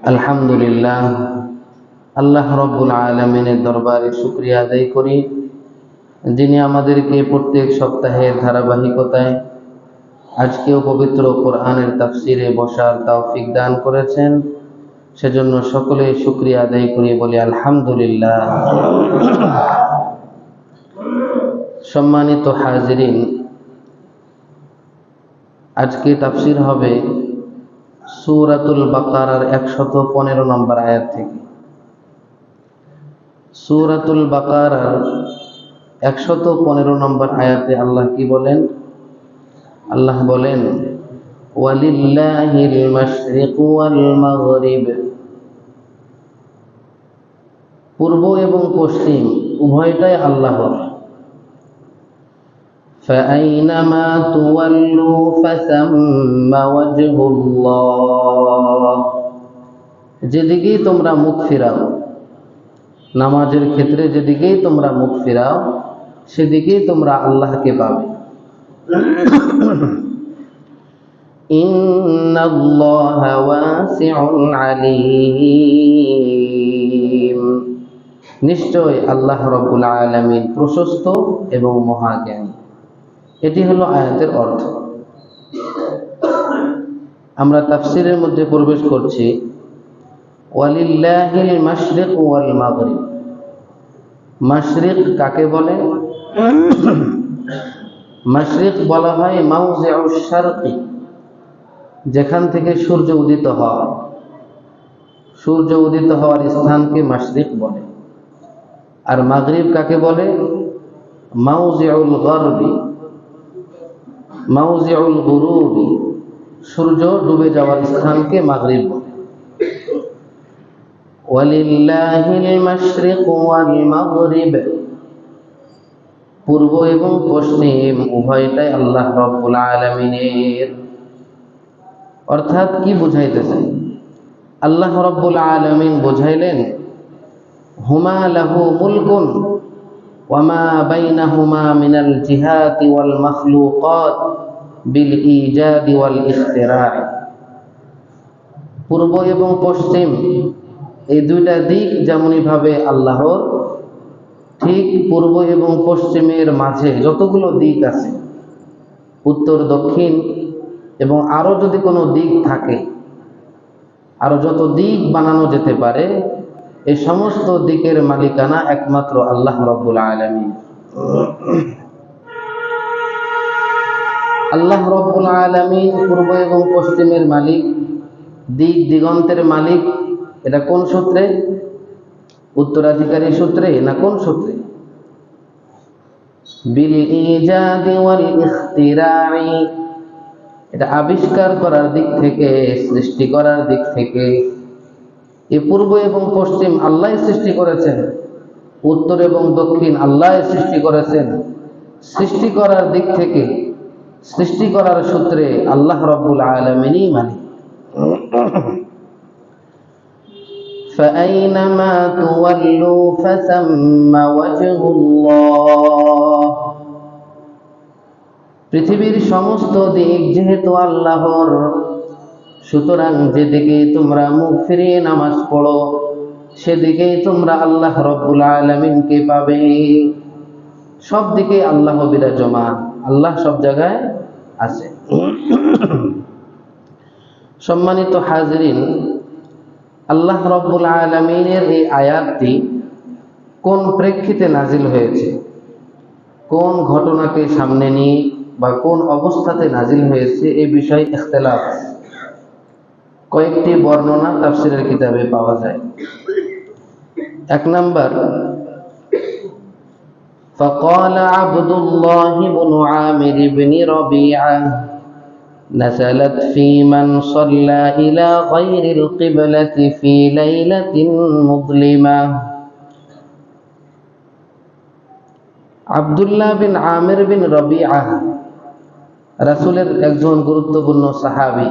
আলহামদুলিল্লাহ, আল্লাহ রব্বুল আলামিনের দরবারে শুকরিয়া আদায় করি, যিনি আমাদেরকে প্রত্যেক সপ্তাহের ধারাবাহিকতায় আজকেও পবিত্র কোরআনের তাফসিরে বসার তৌফিক দান করেছেন। সেজন্য সকলে শুকরিয়া আদায় করি, বলি আলহামদুলিল্লাহ। সম্মানিত হাজিরিন, আজকে তাফসির হবে সূরাতুল বাকারার 115 নম্বর আয়াত থেকে। সূরাতুল বাকারার 115 নম্বর আয়াতে আল্লাহ কি বলেন? আল্লাহ বলেন, ওয়ালিল্লাহিল মাশরিকু ওয়াল মাগরিব, পূর্ব এবং পশ্চিম উভয়টাই আল্লাহর। ফাআইনামা তুওয়াল্লু ফাসাম্মা ওয়াজহুল্লাহ, যেদিকেই তোমরা মুখ ফিরাও, নামাজের ক্ষেত্রে যেদিকেই তোমরা মুখ ফিরাও সেদিকেই তোমরা আল্লাহকে পাবে। ইন্নাল্লাহা ওয়াসিউন আলীম, নিশ্চয় আল্লাহ রাব্বুল আলামিন প্রশস্ত এবং মহাজ্ঞানী। এটি হলো আয়াতের অর্থ। আমরা তাফসীরের মধ্যে প্রবেশ করছি। ওয়ালিল্লাহিল মাশরিক ওয়াল মাগরিব, মাশরিক কাকে বলে? মাশরিক বলা হয় মাওজিউশ শারকি, যেখান থেকে সূর্য উদিত হয়, সূর্য উদিত হওয়ার স্থানকে মাশরিক বলে। আর মাগরিব কাকে বলে? মাওজিউল গরবি, মাওজিউল গুরুবি, সূর্য ডুবে যাওয়ার স্থানকে মাগরিব বলে। ওয়ালিল্লাহিল মাশরিক ওয়াল মাগরিব, পূর্ব এবং পশ্চিম উভয়টাই আল্লাহ রাব্বুল আলামিনের। অর্থাৎ কি বুঝাইতেছেন? আল্লাহ রাব্বুল আলামিন বুঝাইলেন, হুমা লাহু মুলকুন ওয়া মা বাইনাহুমা মিনাল জিহাতি ওয়াল মাখলুকাত বিল ইজাদি ওয়াল ইখতিরা'। পূর্ব এবং পশ্চিম এই দুইটা দিক যেমনই ভাবে আল্লাহর, ঠিক পূর্ব এবং পশ্চিমের মাঝে যতগুলো দিক আছে, উত্তর দক্ষিণ এবং আরো যদি কোনো দিক থাকে, আরো যত দিক বানানো যেতে পারে, এই সমস্ত দিকের মালিকানা একমাত্র আল্লাহ রাব্বুল আলামিন। আল্লাহ রাব্বুল আলামিন পূর্ব এবং পশ্চিমের মালিক, দিক দিগন্তের মালিক। এটা কোন সূত্রে? উত্তরাধিকারী সূত্রে না কোন সূত্রে? বিল ইজাদি ওয়াল ইখতিরা'i, এটা আবিষ্কার করার দিক থেকে, সৃষ্টি করার দিক থেকে। এই পূর্ব এবং পশ্চিম আল্লাহ সৃষ্টি করেছেন, উত্তর এবং দক্ষিণ আল্লাহ সৃষ্টি করেছেন। সৃষ্টি করার দিক থেকে, সৃষ্টি করার সূত্রে আল্লাহ রাব্বুল আলামিনই মালিক। فأينما تولوا فثم وجه الله, পৃথিবীর সমস্ত দিক যেহেতু আল্লাহর, সুতরাং যেদিকে তোমরা মুখ ফিরিয়ে নামাজ পড়ো সেদিকেই তোমরা আল্লাহ রাব্বুল আলামিনকে পাবে। সব দিকে আল্লাহ বিরাজমান, আল্লাহ সব জায়গায় আছে। সম্মানিত হাজিরিন, আল্লাহ রাব্বুল আলামিনের এই আয়াতটি কোন প্রেক্ষিতে নাজিল হয়েছে, কোন ঘটনাকে সামনে নিয়ে বা কোন অবস্থাতে নাজিল হয়েছে, এই বিষয়ে ইখতিলাফ, কয়েকটি বর্ণনা তাফসীরের কিতাবে পাওয়া যায়। এক নাম্বার, فقال عبد الله بن عامر بن ربيعة نزلت في من صلى إلى غير القبلة في ليلة مظلمة। আব্দুল্লাহ বিন আমির বিন রবিআহ রাসূলের একজন গুরুত্বপূর্ণ সাহাবী।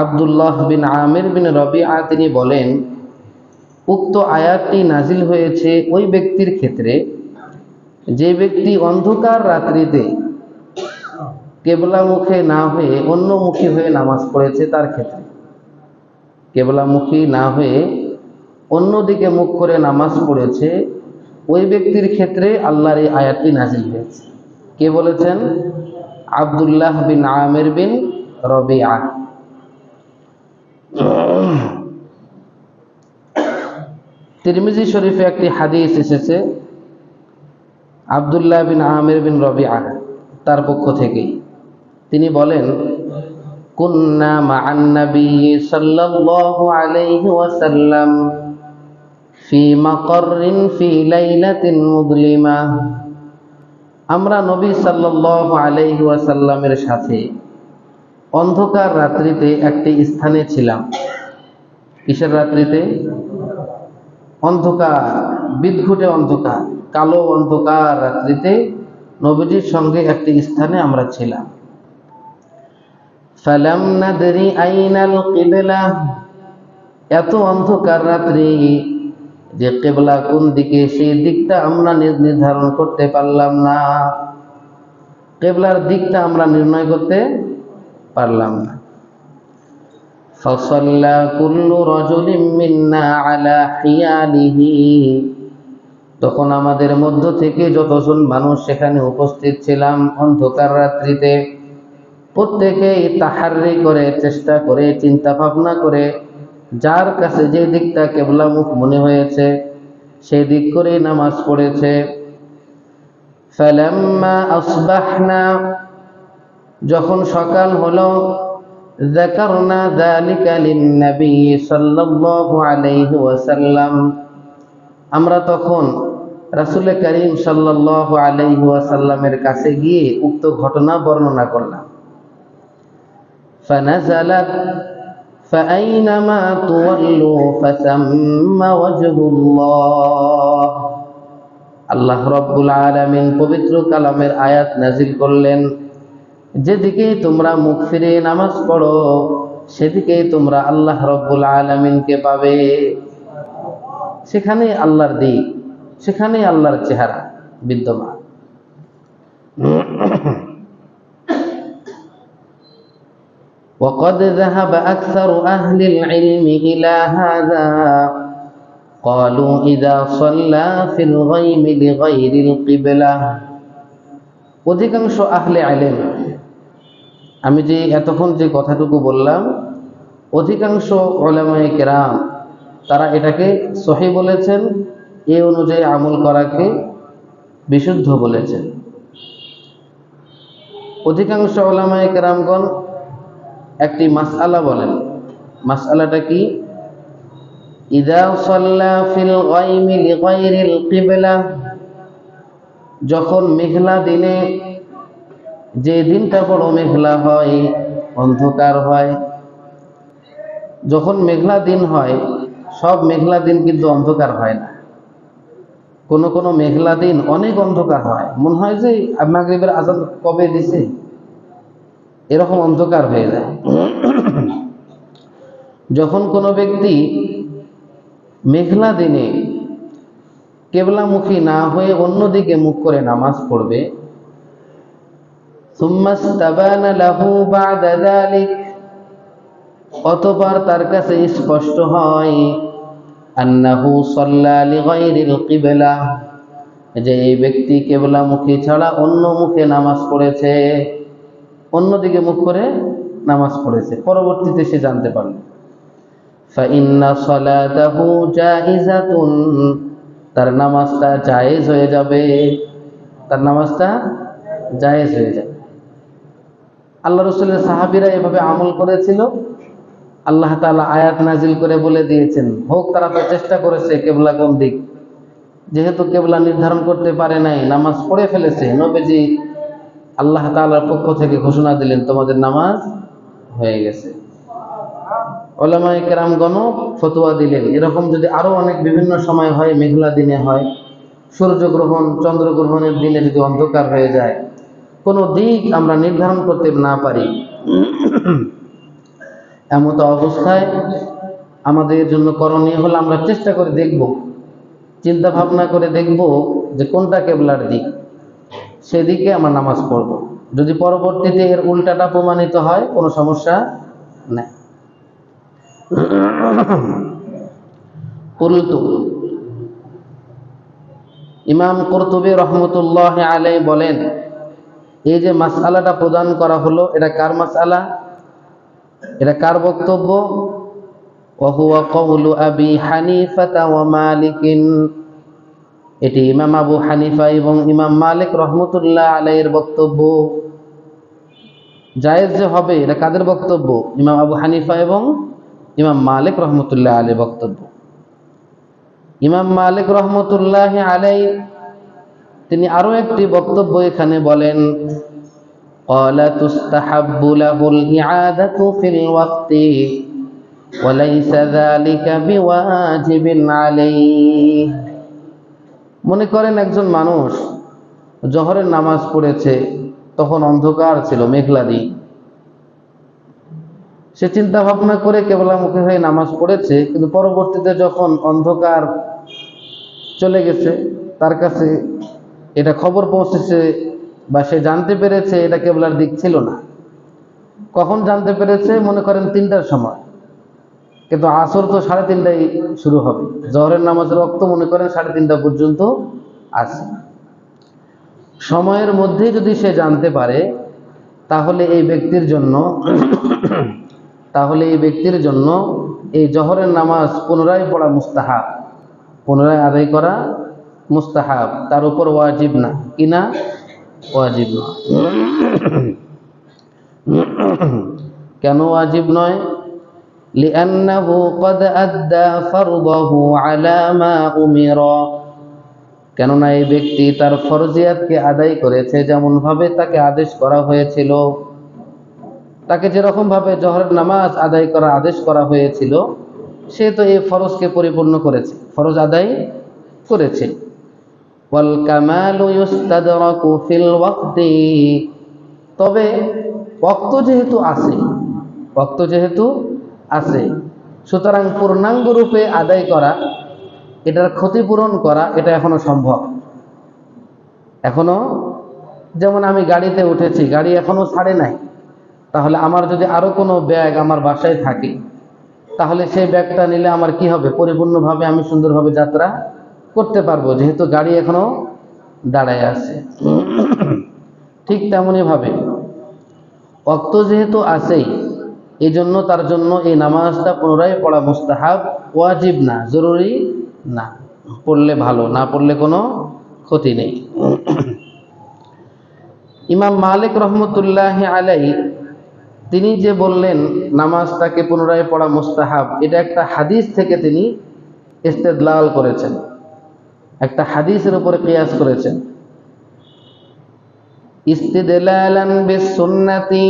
আব্দুল্লাহ বিন আমির বিন রবিআহ তিনি বলেন, উক্ত আয়াতটি নাজিল হয়েছে ওই ব্যক্তির ক্ষেত্রে যে ব্যক্তি অন্ধকার রাত্রিতে কেবলা মুখে না হয়ে অন্যমুখী হয়ে নামাজ পড়েছে, তার ক্ষেত্রে। কেবলামুখী না হয়ে অন্যদিকে মুখ করে নামাজ পড়েছে, ওই ব্যক্তির ক্ষেত্রে আল্লাহর এই আয়াতটি নাজিল হয়েছে। কে বলেছেন? আব্দুল্লাহ বিন আমির বিন রবিআ। তিরমিজি শরীফে একটি হাদিস এসেছে আব্দুল্লাহ বিন আমির বিন রবিআ তার পক্ষ থেকে। তিনি বলেন, কুন্না মা'আন নবী সাল্লাল্লাহু আলাইহি ওয়াসাল্লাম ফি মাকাররিন ফি লাইলাতিন মুযলিমা। আমরা নবী সাল্লাল্লাহু আলাইহি ওয়াসাল্লামের সাথে অন্ধকার রাত্রিতে একটি স্থানে ছিলাম। কিসের রাত্রিতে? অন্ধকার, বিদঘুটে অন্ধকার, কালো অন্ধকার রাত্রিতে নবীজির সঙ্গে একটি স্থানে আমরা ছিলাম। ফালাম নাদরি আইনাল কিবলা, এত অন্ধকার রাত্রি যে কিবলা কোন দিকে সেই দিকটা আমরা নির্ধারণ করতে পারলাম না, কিবলার দিকটা আমরা নির্ণয় করতে পারলাম না। ফাসাল্লা কুল্লু রাজুলিন মিন্না আলা হিয়ালিহি, তখন আমাদের মধ্য থেকে যতজন মানুষ সেখানে উপস্থিত ছিলাম অন্ধকার রাত্রিতে, প্রত্যেকেই তাহাররি করে, চেষ্টা করে, চিন্তা ভাবনা করে, যার কাছে যে দিকটা কিবলামুখ মনে হয়েছে সেই দিক করে নামাজ পড়েছে। ফালাম্মা আসবাহনা, যখন সকাল হলো, যাকারনা যালিকা লিন-নবী সাল্লাল্লাহু আলাইহি ওয়াসাল্লাম, আমরা তখন রাসূল করিম সাল্লাল্লাহু আলাইহি ওয়াসাল্লামের কাছে গিয়ে উক্ত ঘটনা বর্ণনা করলাম। ফানাজালাত ফাআইনামা তুওয়াল্লু ফাসাম্মা ওয়াজহুল্লাহ, আল্লাহ রাব্বুল আলামিন পবিত্র কালামের আয়াত নাজিল করলেন, যেদিকেই তোমরা মুখ ফিরে নামাজ পড়ো সেদিকেই তোমরা আল্লাহ রাব্বুল আলামিনকে পাবে। সেখানে আল্লাহর দিক, সেখানে আল্লাহর চেহারা বিদ্যমান। وقد ذهب أكثر أهل العلم إلى هذا، قالوا إذا صلى في الغيم لغير القبلة। অধিকাংশ আহলে ইলম, আমি যে এতক্ষণ যে কথাটুকু বললাম, অধিকাংশ উলামায়ে কেরাম তারা এটাকে সহিহ বলেছেন, এই অনুযায়ী আমল করাকে বিশুদ্ধ বলেছেন। অধিকাংশ উলামায়ে কেরামগণ একটি মাসআলা বলেন। মাসআলাটা কি? ইযা সাল্লা ফিল গায়মি লিগাইরিল কিবলা, যখন মেঘলা দিনে, যে দিনটা বড় মেঘলা হয়, অন্ধকার হয়, যখন মেঘলা দিন হয়, সব মেঘলা দিন কিন্তু অন্ধকার হয় না। কোন কোন মেঘলা দিন অনেক অন্ধকার হয়, মনে হয় যে মাগরিবের আযান কবে দিছে, এরকম অন্ধকার হয়ে যায়। যখন কোনো ব্যক্তি মেঘলা দিনে কিবলামুখী না হয়ে অন্যদিকে মুখ করে নামাজ পড়বে, সুম্মাস্তাবানা লাহু বা'দা যালিক, অতঃপর তার কাছে স্পষ্ট হয়, আন্নাহু সাল্লা লিগাইরিল কিবলা, যে এই ব্যক্তি কিবলামুখী ছাড়া অন্য মুখে নামাজ পড়েছে, অন্যদিকে মুখ করে নামাজ পড়েছে, পরবর্তীতে সে জানতে পারল। ফাইন্না সালাতাহু জাইজাতুন, তার নামাজটা জায়েজ হয়ে যাবে, তার নামাজটা জায়েজ হয়ে যাবে। আল্লাহ রাসূলের সাহাবীরা এভাবে আমল করেছিল, আল্লাহ তাআলা আয়াত নাজিল করে বলে দিয়েছেন, হোক তারা তো চেষ্টা করেছে কিবলা কোন দিক, যেহেতু কিবলা নির্ধারণ করতে পারে নাই, নামাজ পড়ে ফেলেছে, নবীজি আল্লাহ তাআলার পক্ষ থেকে ঘোষণা দিলেন, তোমাদের নামাজ হয়ে গেছে। উলামায়ে কেরামগণ ফতোয়া দিলেন, এরকম যদি আরো অনেক বিভিন্ন সময় হয়, মেঘলা দিনে হয়, সূর্যগ্রহণ চন্দ্রগ্রহণের দিনে যদি অন্ধকার হয়ে যায়, কোনো দিক আমরা নির্ধারণ করতে না পারি, এমত অবস্থায় আমাদের জন্য করণীয় হলো আমরা চেষ্টা করে দেখব, চিন্তা ভাবনা করে দেখব যে কোনটা কিবলার দিক, সেদিকে আমরা নামাজ পড়ব। যদি পরবর্তীতে এর উল্টাটা প্রমাণিত হয়, কোনো সমস্যা নাই। কুলতু, ইমাম কুরতুবী রহমতুল্লাহ আলাইহি বলেন, এই যে মাসআলাটা প্রদান করা হলো, এটা কার মাসআলা? এটা কার বক্তব্য? ওয়া হুয়া কওলু আবি হানিফা ওয়া মালিকিন, এটি ইমাম আবু হানিফা এবং ইমাম মালিক রহমতুল্লাহ আলাইহির বক্তব্য। জায়েজ যে হবে, এটা কাদের বক্তব্য? ইমাম আবু হানিফা এবং ইমাম মালিক রহমতুল্লাহ আলাইহির বক্তব্য। ইমাম মালিক রহমতুল্লাহ আলাইহি তিনি আরো একটি বক্তব্য এখানে বলেন, ক্বালা তুস্তাহাব্বু লাহুল ইআদাতু ফিল ওয়াক্তি ওয়া লাইসা যালিকা বিওয়াজিবিন আলাইহি। মনে করেন একজন মানুষ জোহরের নামাজ পড়েছে, তখন অন্ধকার ছিল, মেঘলা দিন। সে চিন্তা ভাবনা করে কেবলামুখী হয়ে নামাজ পড়েছে, কিন্তু পরবর্তীতে যখন অন্ধকার চলে গেছে, তার কাছে এটা খবর পৌঁছেছে বা সে জানতে পেরেছে এটা কেবলার দিক ছিল না। কখন জানতে পেরেছে? মনে করেন 3টার সময়, কিন্তু আসর তো 3:30টায় শুরু হবে, জোহরের নামাজের ওয়াক্ত মনে করেন 3:30 পর্যন্ত আছে। সময়ের মধ্যে যদি সে জানতে পারে, তাহলে এই ব্যক্তির জন্য এই জোহরের নামাজ পুনরায় পড়া মুস্তাহাব, পুনরায় আদায় করা মুস্তাহাব, তার উপর ওয়াজিব না। কি না? ওয়াজিব নয়। কেন ওয়াজিব নয়? লিআন্নাহু ক্বাদ আদ্দা ফারদাহু আলা মা উমিরা, কেননা এই ব্যক্তি তার ফরজিয়াতকে আদায় করেছে যেমন ভাবে তাকে আদেশ করা হয়েছিল। তাকে যেরকম ভাবে জোহরের নামাজ আদায় করা আদেশ করা হয়েছিল, সে তো এই ফরজকে পরিপূর্ণ করেছে, ফরজ আদায় করেছে। ওয়াল কামালু ইউস্তাদরাকু ফিল ওয়াক্তি, তবে ওয়াক্ত যেহেতু আছে, সুতরাং পূর্ণাঙ্গ রূপে আদায় করা, এটার ক্ষতিপূরণ করা, এটা এখনো সম্ভব। এখনো, যেমন আমি গাড়িতে উঠেছি, গাড়ি এখনো ছাড়ে নাই, তাহলে আমার যদি আরো কোনো ব্যাগ আমার বাসায় থাকে, তাহলে সেই ব্যাগটা নিলে আমার কি হবে? পরিপূর্ণভাবে আমি সুন্দরভাবে যাত্রা করতে পারবো, যেহেতু গাড়ি এখনো দাঁড়ায় আছে। ঠিক তেমনি ভাবে ওয়াক্ত যেহেতু আছেই, এই জন্য তার জন্য এই নামাজটা পুনরায় পড়া মুস্তাহাব, ওয়াজিব না, জরুরি না। পড়লে ভালো, না পড়লে কোনো ক্ষতি নেই। ইমাম মালিক রহমতুল্লাহ আলাইহি তিনি যে বললেন নামাজটাকে পুনরায় পড়া মুস্তাহাব, এটা একটা হাদিস থেকে তিনি ইস্তেদলাল করেছেন, একটা হাদিসের উপরে কিয়াস করেছেন। ইস্তিদলালান বিসুন্নতি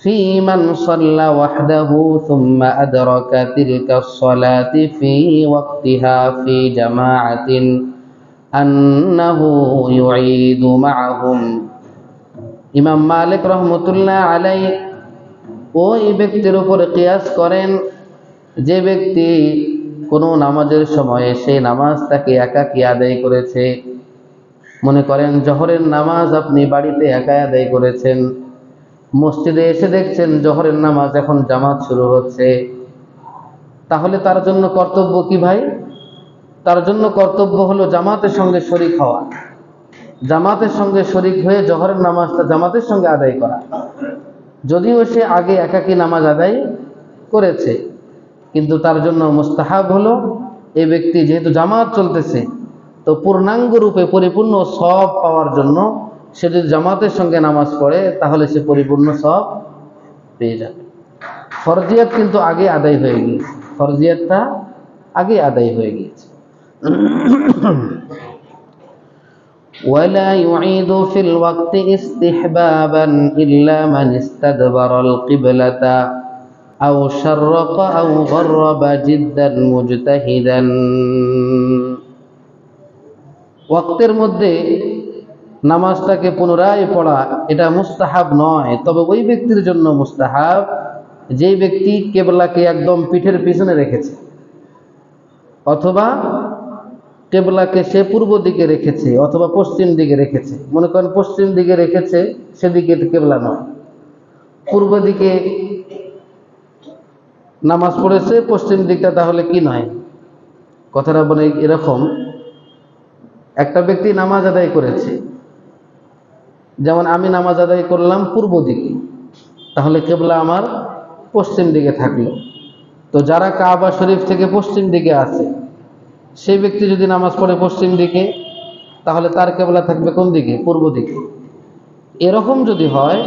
ফি মান সাল্লা ওয়াহদাহু সুম্মা আদরাকা তিলকাস সালাতি ফি ওয়াক্তিহা ফি জামাআতিন আন্নাহু ইউঈদু মাআহুম। ইমাম মালিক রহমতুল্লাহ আলাইহি ওই ব্যক্তির উপরে কিয়াস করেন যে ব্যক্তি কোনো নামাজের সময়ে সেই নামাজটাকে একাকী আদায় করেছে। মনে করেন জোহরের নামাজ আপনি বাড়িতে একা আদায় করেছেন, মসজিদে এসে দেখছেন জোহরের নামাজ এখন জামাত শুরু হচ্ছে, তাহলে তার জন্য কর্তব্য কি ভাই? তার জন্য কর্তব্য হলো জামাতের সঙ্গে শরীক হওয়া, জামাতের সঙ্গে শরীক হয়ে জোহরের নামাজটা জামাতের সঙ্গে আদায় করা। যদিও সে আগে একাকী নামাজ আদায় করেছে, কিন্তু তার জন্য মুস্তাহাব হলো এই ব্যক্তি যেহেতু জামাত চলতেছে, তো পূর্ণাঙ্গ রূপে পরিপূর্ণ সওয়াব পাওয়ার জন্য সে যদি জামাতের সঙ্গে নামাজ পড়ে, তাহলে সে পরিপূর্ণ সওয়াব পেয়ে যাবে। ফরজিয়াত কিন্তু আগে আদায় হয়ে গিয়েছে, ফরজিয়াতটা আগে আদায় হয়ে গিয়েছে। ولا يعيد في الوقت استحبابا إلا من استدبر القبلة أو شرق أو غرب جدا مجتهدا। ওয়াক্তের মধ্যে নামাজটাকে পুনরায় পড়া এটা মুস্তাহাব নয়, তবে ওই ব্যক্তির জন্য মুস্তাহাব যেই ব্যক্তি কিবলাকে একদম পিঠের পিছনে রেখেছে, অথবা কিবলাকে সে পূর্ব দিকে রেখেছে অথবা পশ্চিম দিকে রেখেছে। মনে করেন পশ্চিম দিকে রেখেছে, সেদিকে কিবলা নয়, পূর্ব দিকে নামাজ পড়েছে পশ্চিম দিকটা, তাহলে কি নয়? কথাটা বলে এরকম, একটা ব্যক্তি নামাজ আদায় করেছে, যেমন আমি নামাজ আদায় করলাম পূর্ব দিকে, তাহলে কিবলা আমার পশ্চিম দিকে থাকলো। তো যারা কাবা শরীফ থেকে পশ্চিম দিকে আছে, সেই ব্যক্তি যদি নামাজ পড়ে পশ্চিম দিকে, তাহলে তার কিবলা থাকবে কোন দিকে? পূর্ব দিকে। এরকম যদি হয়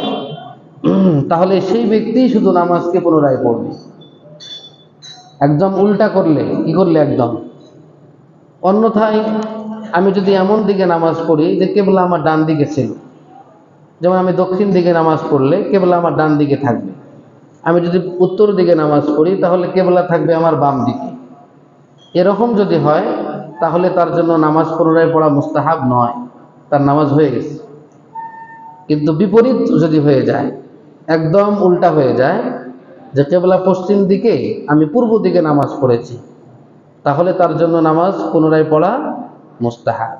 তাহলে সেই ব্যক্তি শুধু নামাজকে পুনরায় পড়বে। একদম উল্টা করলে কি করলে? একদম অন্যথায় আমি যদি এমন দিকে নামাজ পড়ি যে কিবলা আমার ডান দিকে ছিল, যেমন আমি দক্ষিণ দিকে নামাজ পড়লে কিবলা আমার ডান দিকে থাকবে। আমি যদি উত্তর দিকে নামাজ পড়ি তাহলে কিবলা থাকবে আমার বাম দিকে। এরকম যদি হয় তাহলে তার জন্য নামাজ পুনরায় পড়া মুস্তাহাব নয়, তার নামাজ হয়ে গেছে। কিন্তু বিপরীত যদি হয়ে যায়, একদম উল্টা হয়ে যায়, যে কিবলা পশ্চিম দিকে, আমি পূর্ব দিকে নামাজ পড়েছি, তাহলে তার জন্য নামাজ পুনরায় পড়া মুস্তাহাব।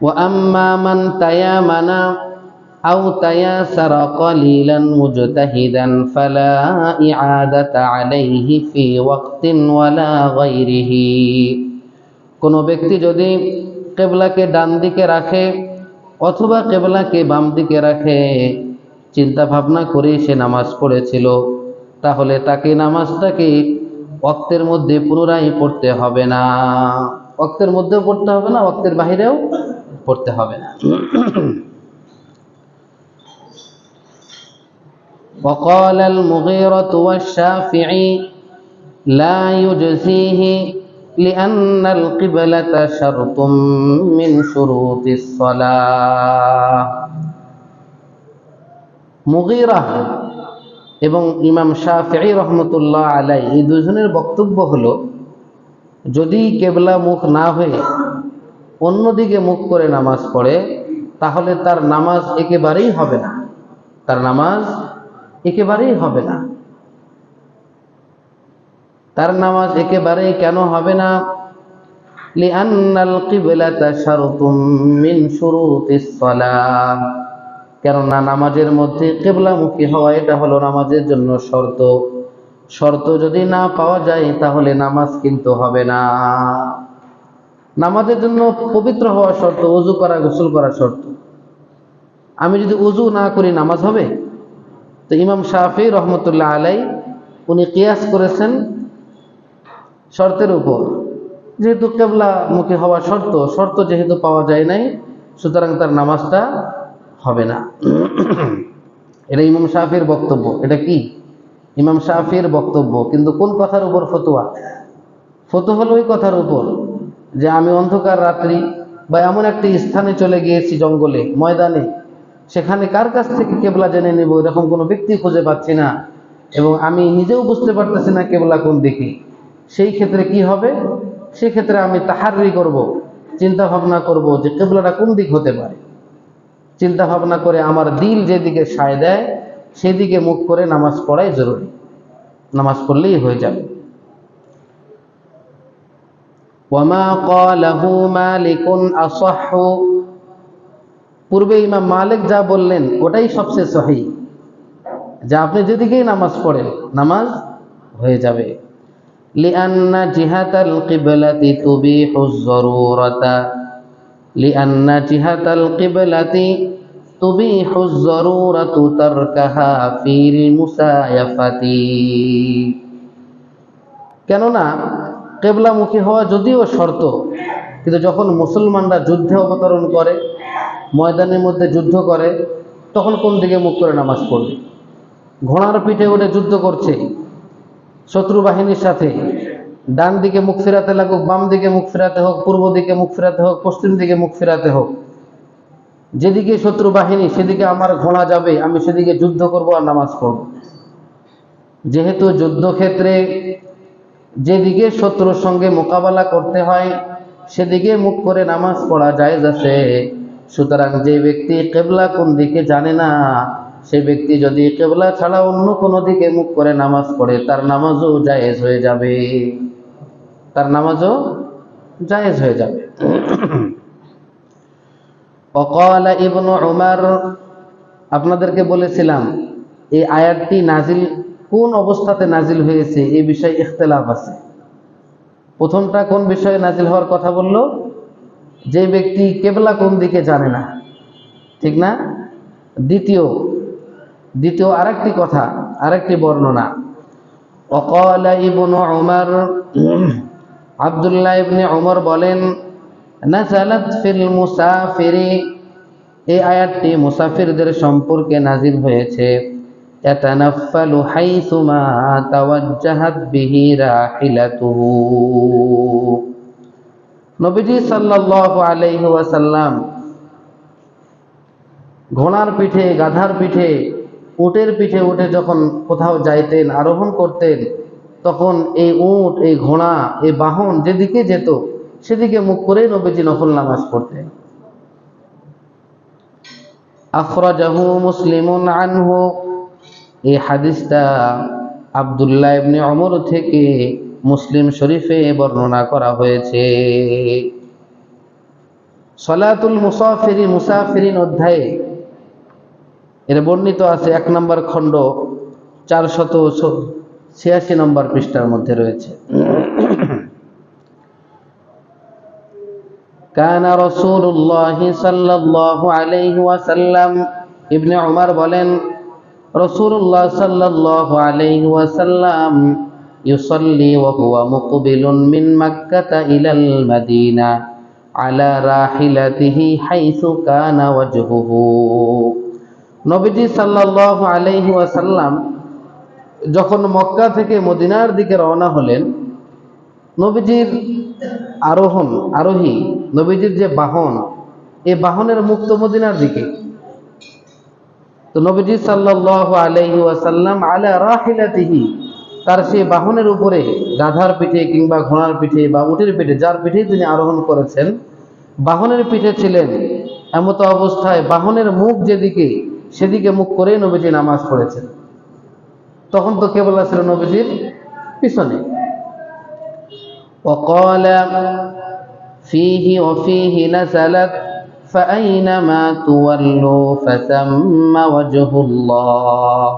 وأما من تيامن أو تياسر قليلا مجتهدا فلا إعادة عليه في وقت ولا غيره। কোনো ব্যক্তি যদি কিবলাকে ডান দিকে রাখে অথবা কিবলাকে বাম দিকে রাখে, চিন্তা ভাবনা করে সে নামাজ পড়েছিল, তাহলে তাকে নামাজটাকে ওয়াক্তের মধ্যে পুনরায় পড়তে হবে না। ওয়াক্তের মধ্যেও পড়তে হবে না, ওয়াক্তের বাহিরেও পড়তে হবে না। وقال المغيرة والشافعي لا يجزيه لأن القبلة شرط من شروط الصلاة। মুগীরা এবং ইমাম শাফিঈ রহমতুল্লাহ আলাইহি এই দুজনের বক্তব্য হলো, যদি কিবলা মুখ না হয়ে অন্যদিকে মুখ করে নামাজ পড়ে তাহলে তার নামাজ একেবারেই হবে না, তার নামাজ একেবারেই হবে না। তার নামাজ একেবারেই কেন হবে না? লিআন্নাল কিবলাতা শারতুম মিন শুরুতিস সালাহ। কেননা নামাজের মধ্যে কিবলামুখী হওয়া এটা হলো নামাজের জন্য শর্ত। শর্ত যদি না পাওয়া যায় তাহলে নামাজ কিন্তু হবে না। নামাজের জন্য পবিত্র হওয়া শর্ত, ওযু করা, গোসল করা শর্ত। আমি যদি ওযু না করি নামাজ হবে? তো ইমাম শাফিঈ রহমতুল্লাহ আলাইহি উনি কিয়াস করেছেন শর্তের উপর, যেহেতু কিবলামুখী হওয়া শর্ত, শর্ত যেহেতু পাওয়া যায় নাই, সুতরাং তার নামাজটা হবে না। এটা ইমাম শাফিঈর বক্তব্য। এটা কি? ইমাম শাফিঈর বক্তব্য। কিন্তু কোন কথার উপর ফতোয়া? ফতোয়া হলো ওই কথার উপর যে আমি অন্ধকার রাত্রি বা এমন একটি স্থানে চলে গিয়েছি, জঙ্গলে, ময়দানে, সেখানে কার কাছ থেকে কিবলা জেনে নেব এরকম কোনো ব্যক্তি খুঁজে পাচ্ছি না, এবং আমি নিজেও বুঝতে পারতেছি না কিবলা কোন দিকে। সেই ক্ষেত্রে কি হবে? সেই ক্ষেত্রে আমি তাহাররি করব, চিন্তা ভাবনা করব যে কিবলাটা কোন দিক হতে পারে। চিন্তা ভাবনা করে আমার দিল যেদিকে সায় দেয় সেদিকে মুখ করে নামাজ পড়াই জরুরি। নামাজ পড়লেই হয়ে যাবে। ওয়ামা ক্বালাহু মালিকুন আসাহহু। পূর্বে ইমাম মালিক যা বললেন ওটাই সবচেয়ে সহিহ, যে আপনি যেদিকেই নামাজ পড়েন নামাজ হয়ে যাবে। লিআন্না জিহাতাল কিবলাতি তুবিহুজ যারুরাতা, লিআন্না জিহাতাল কিবলাতি তুবিহুজ যারুরাতু তারকাহা ফিল মুসায়াফাতি। কেননা কিবলামুখী হওয়া যদিও শর্ত, কিন্তু যখন মুসলমানরা যুদ্ধে অবতরণ করে, ময়দানের মধ্যে যুদ্ধ করে, তখন কোন দিকে মুখ করে নামাজ পড়বে? ঘোড়ার পিঠে উঠে যুদ্ধ করছে শত্রু বাহিনীর সাথে, ডান দিকে মুখ ফেরাতে লাগুক, বাম দিকে মুখ ফেরাতে হোক, পূর্ব দিকে মুখ ফেরাতে হোক, পশ্চিম দিকে মুখ ফেরাতে হোক, যেদিকে শত্রু বাহিনী সেদিকে আমার ঘোড়া যাবে, আমি সেদিকে যুদ্ধ করব আর নামাজ পড়ব। যেহেতু যুদ্ধক্ষেত্রে যেদিকে শত্রুর সঙ্গে মোকাবেলা করতে হয় সেদিকে মুখ করে নামাজ পড়া জায়েজ আছে। সুতরাং যে ব্যক্তি কিবলা কোন দিকে জানে না, সে ব্যক্তি যদি কিবলা ছাড়া অন্য কোনো দিকে মুখ করে নামাজ পড়ে তার নামাজও জায়েজ হয়ে যাবে, তার নামাজও জায়েজ হয়ে যাবে। ওয়াকালা ইবনু উমর, আপনাদেরকে বলেছিলাম এই আয়াতটি নাজিল কোন অবস্থাতে নাজিল হয়েছে এই বিষয়ে ইখতিলাফ আছে। প্রথমটা কোন বিষয়ে নাজিল হওয়ার কথা বলল? যে ব্যক্তি কেবলা কোন দিকে জানে না, ঠিক না? দ্বিতীয় আরেকটি কথা, আরেকটি বর্ণনা, ওয়াকালা ইবনু উমর, আব্দুল্লাহ ইবনে উমর বলেন, নাযালাত ফিল মুসাফিরি, এই আয়াতটি মুসাফিরদের সম্পর্কে নাজিল হয়েছে। ইয়াতানাফফালু হাইসুমা তাওয়াজ্জাহাত বিহি রাহিলাতুহু, নবীজি সাল্লাল্লাহু আলাইহি ওয়াসাল্লাম ঘোড়ার পিঠে, গাধার পিঠে, উটের পিঠে উঠে যখন কোথাও যাইতেন, আরোহণ করতেন, তখন এই উট, এই ঘোড়া, এই বাহন যেদিকে যেত সেদিকে মুখ করে নবীজি নফল নামাজ পড়তেন। আখরাজাহু মুসলিমুন আনহু, এই হাদিসটা আব্দুল্লাহ ইবনে ওমর থেকে মুসলিম শরীফে বর্ণনা করা হয়েছে। সলাতুল মুসাফিরি, মুসাফিরিন অধ্যায়ে এর বর্ণিত আছে 1 নম্বর খণ্ড 486 নম্বর পৃষ্ঠার মধ্যে রয়েছে। কানা রাসূলুল্লাহ সাল্লাল্লাহু আলাইহি ওয়াসাল্লাম, ইবনে উমর বলেন, রাসূলুল্লাহ সাল্লাল্লাহু আলাইহি ওয়াসাল্লাম ইউসাল্লি ওয়া হুয়া মুকবিলুন মিন মক্কাতা ইলাল মাদিনা আলা রাহিলাতিহি হাইসু কানা ওয়াজহুহু, নবীজি সাল্লাল্লাহু আলাইহি ওয়াসাল্লাম যখন মক্কা থেকে মদিনার দিকে রওনা হলেন, নবীজির আরোহী, নবীজির যে বাহন, এই বাহনের মুখ তো মদিনার দিকে। তো নবীজি সাল্লাল্লাহু আলাইহি ওয়াসাল্লাম আলা রাহিলাতিহি, তার সেই বাহনের উপরে, গাধার পিঠে কিংবা ঘোড়ার পিঠে বা উটের পিঠে, যার পিঠে তিনি আরোহণ করেছেন, বাহনের পিঠে ছিলেন। এমত অবস্থায় বাহনের মুখ যেদিকে সেদিকে মুখ করে নবীজি নামাজ পড়েছেন। তখন তো কেবলা ছিল নবীজির পিছনে। ওয়াকালা ফীহি ওয়া ফীহি নাযালাত ফাআইনামা তুওয়াল্লু ফাসাম্মা ওয়াজহুল্লাহ,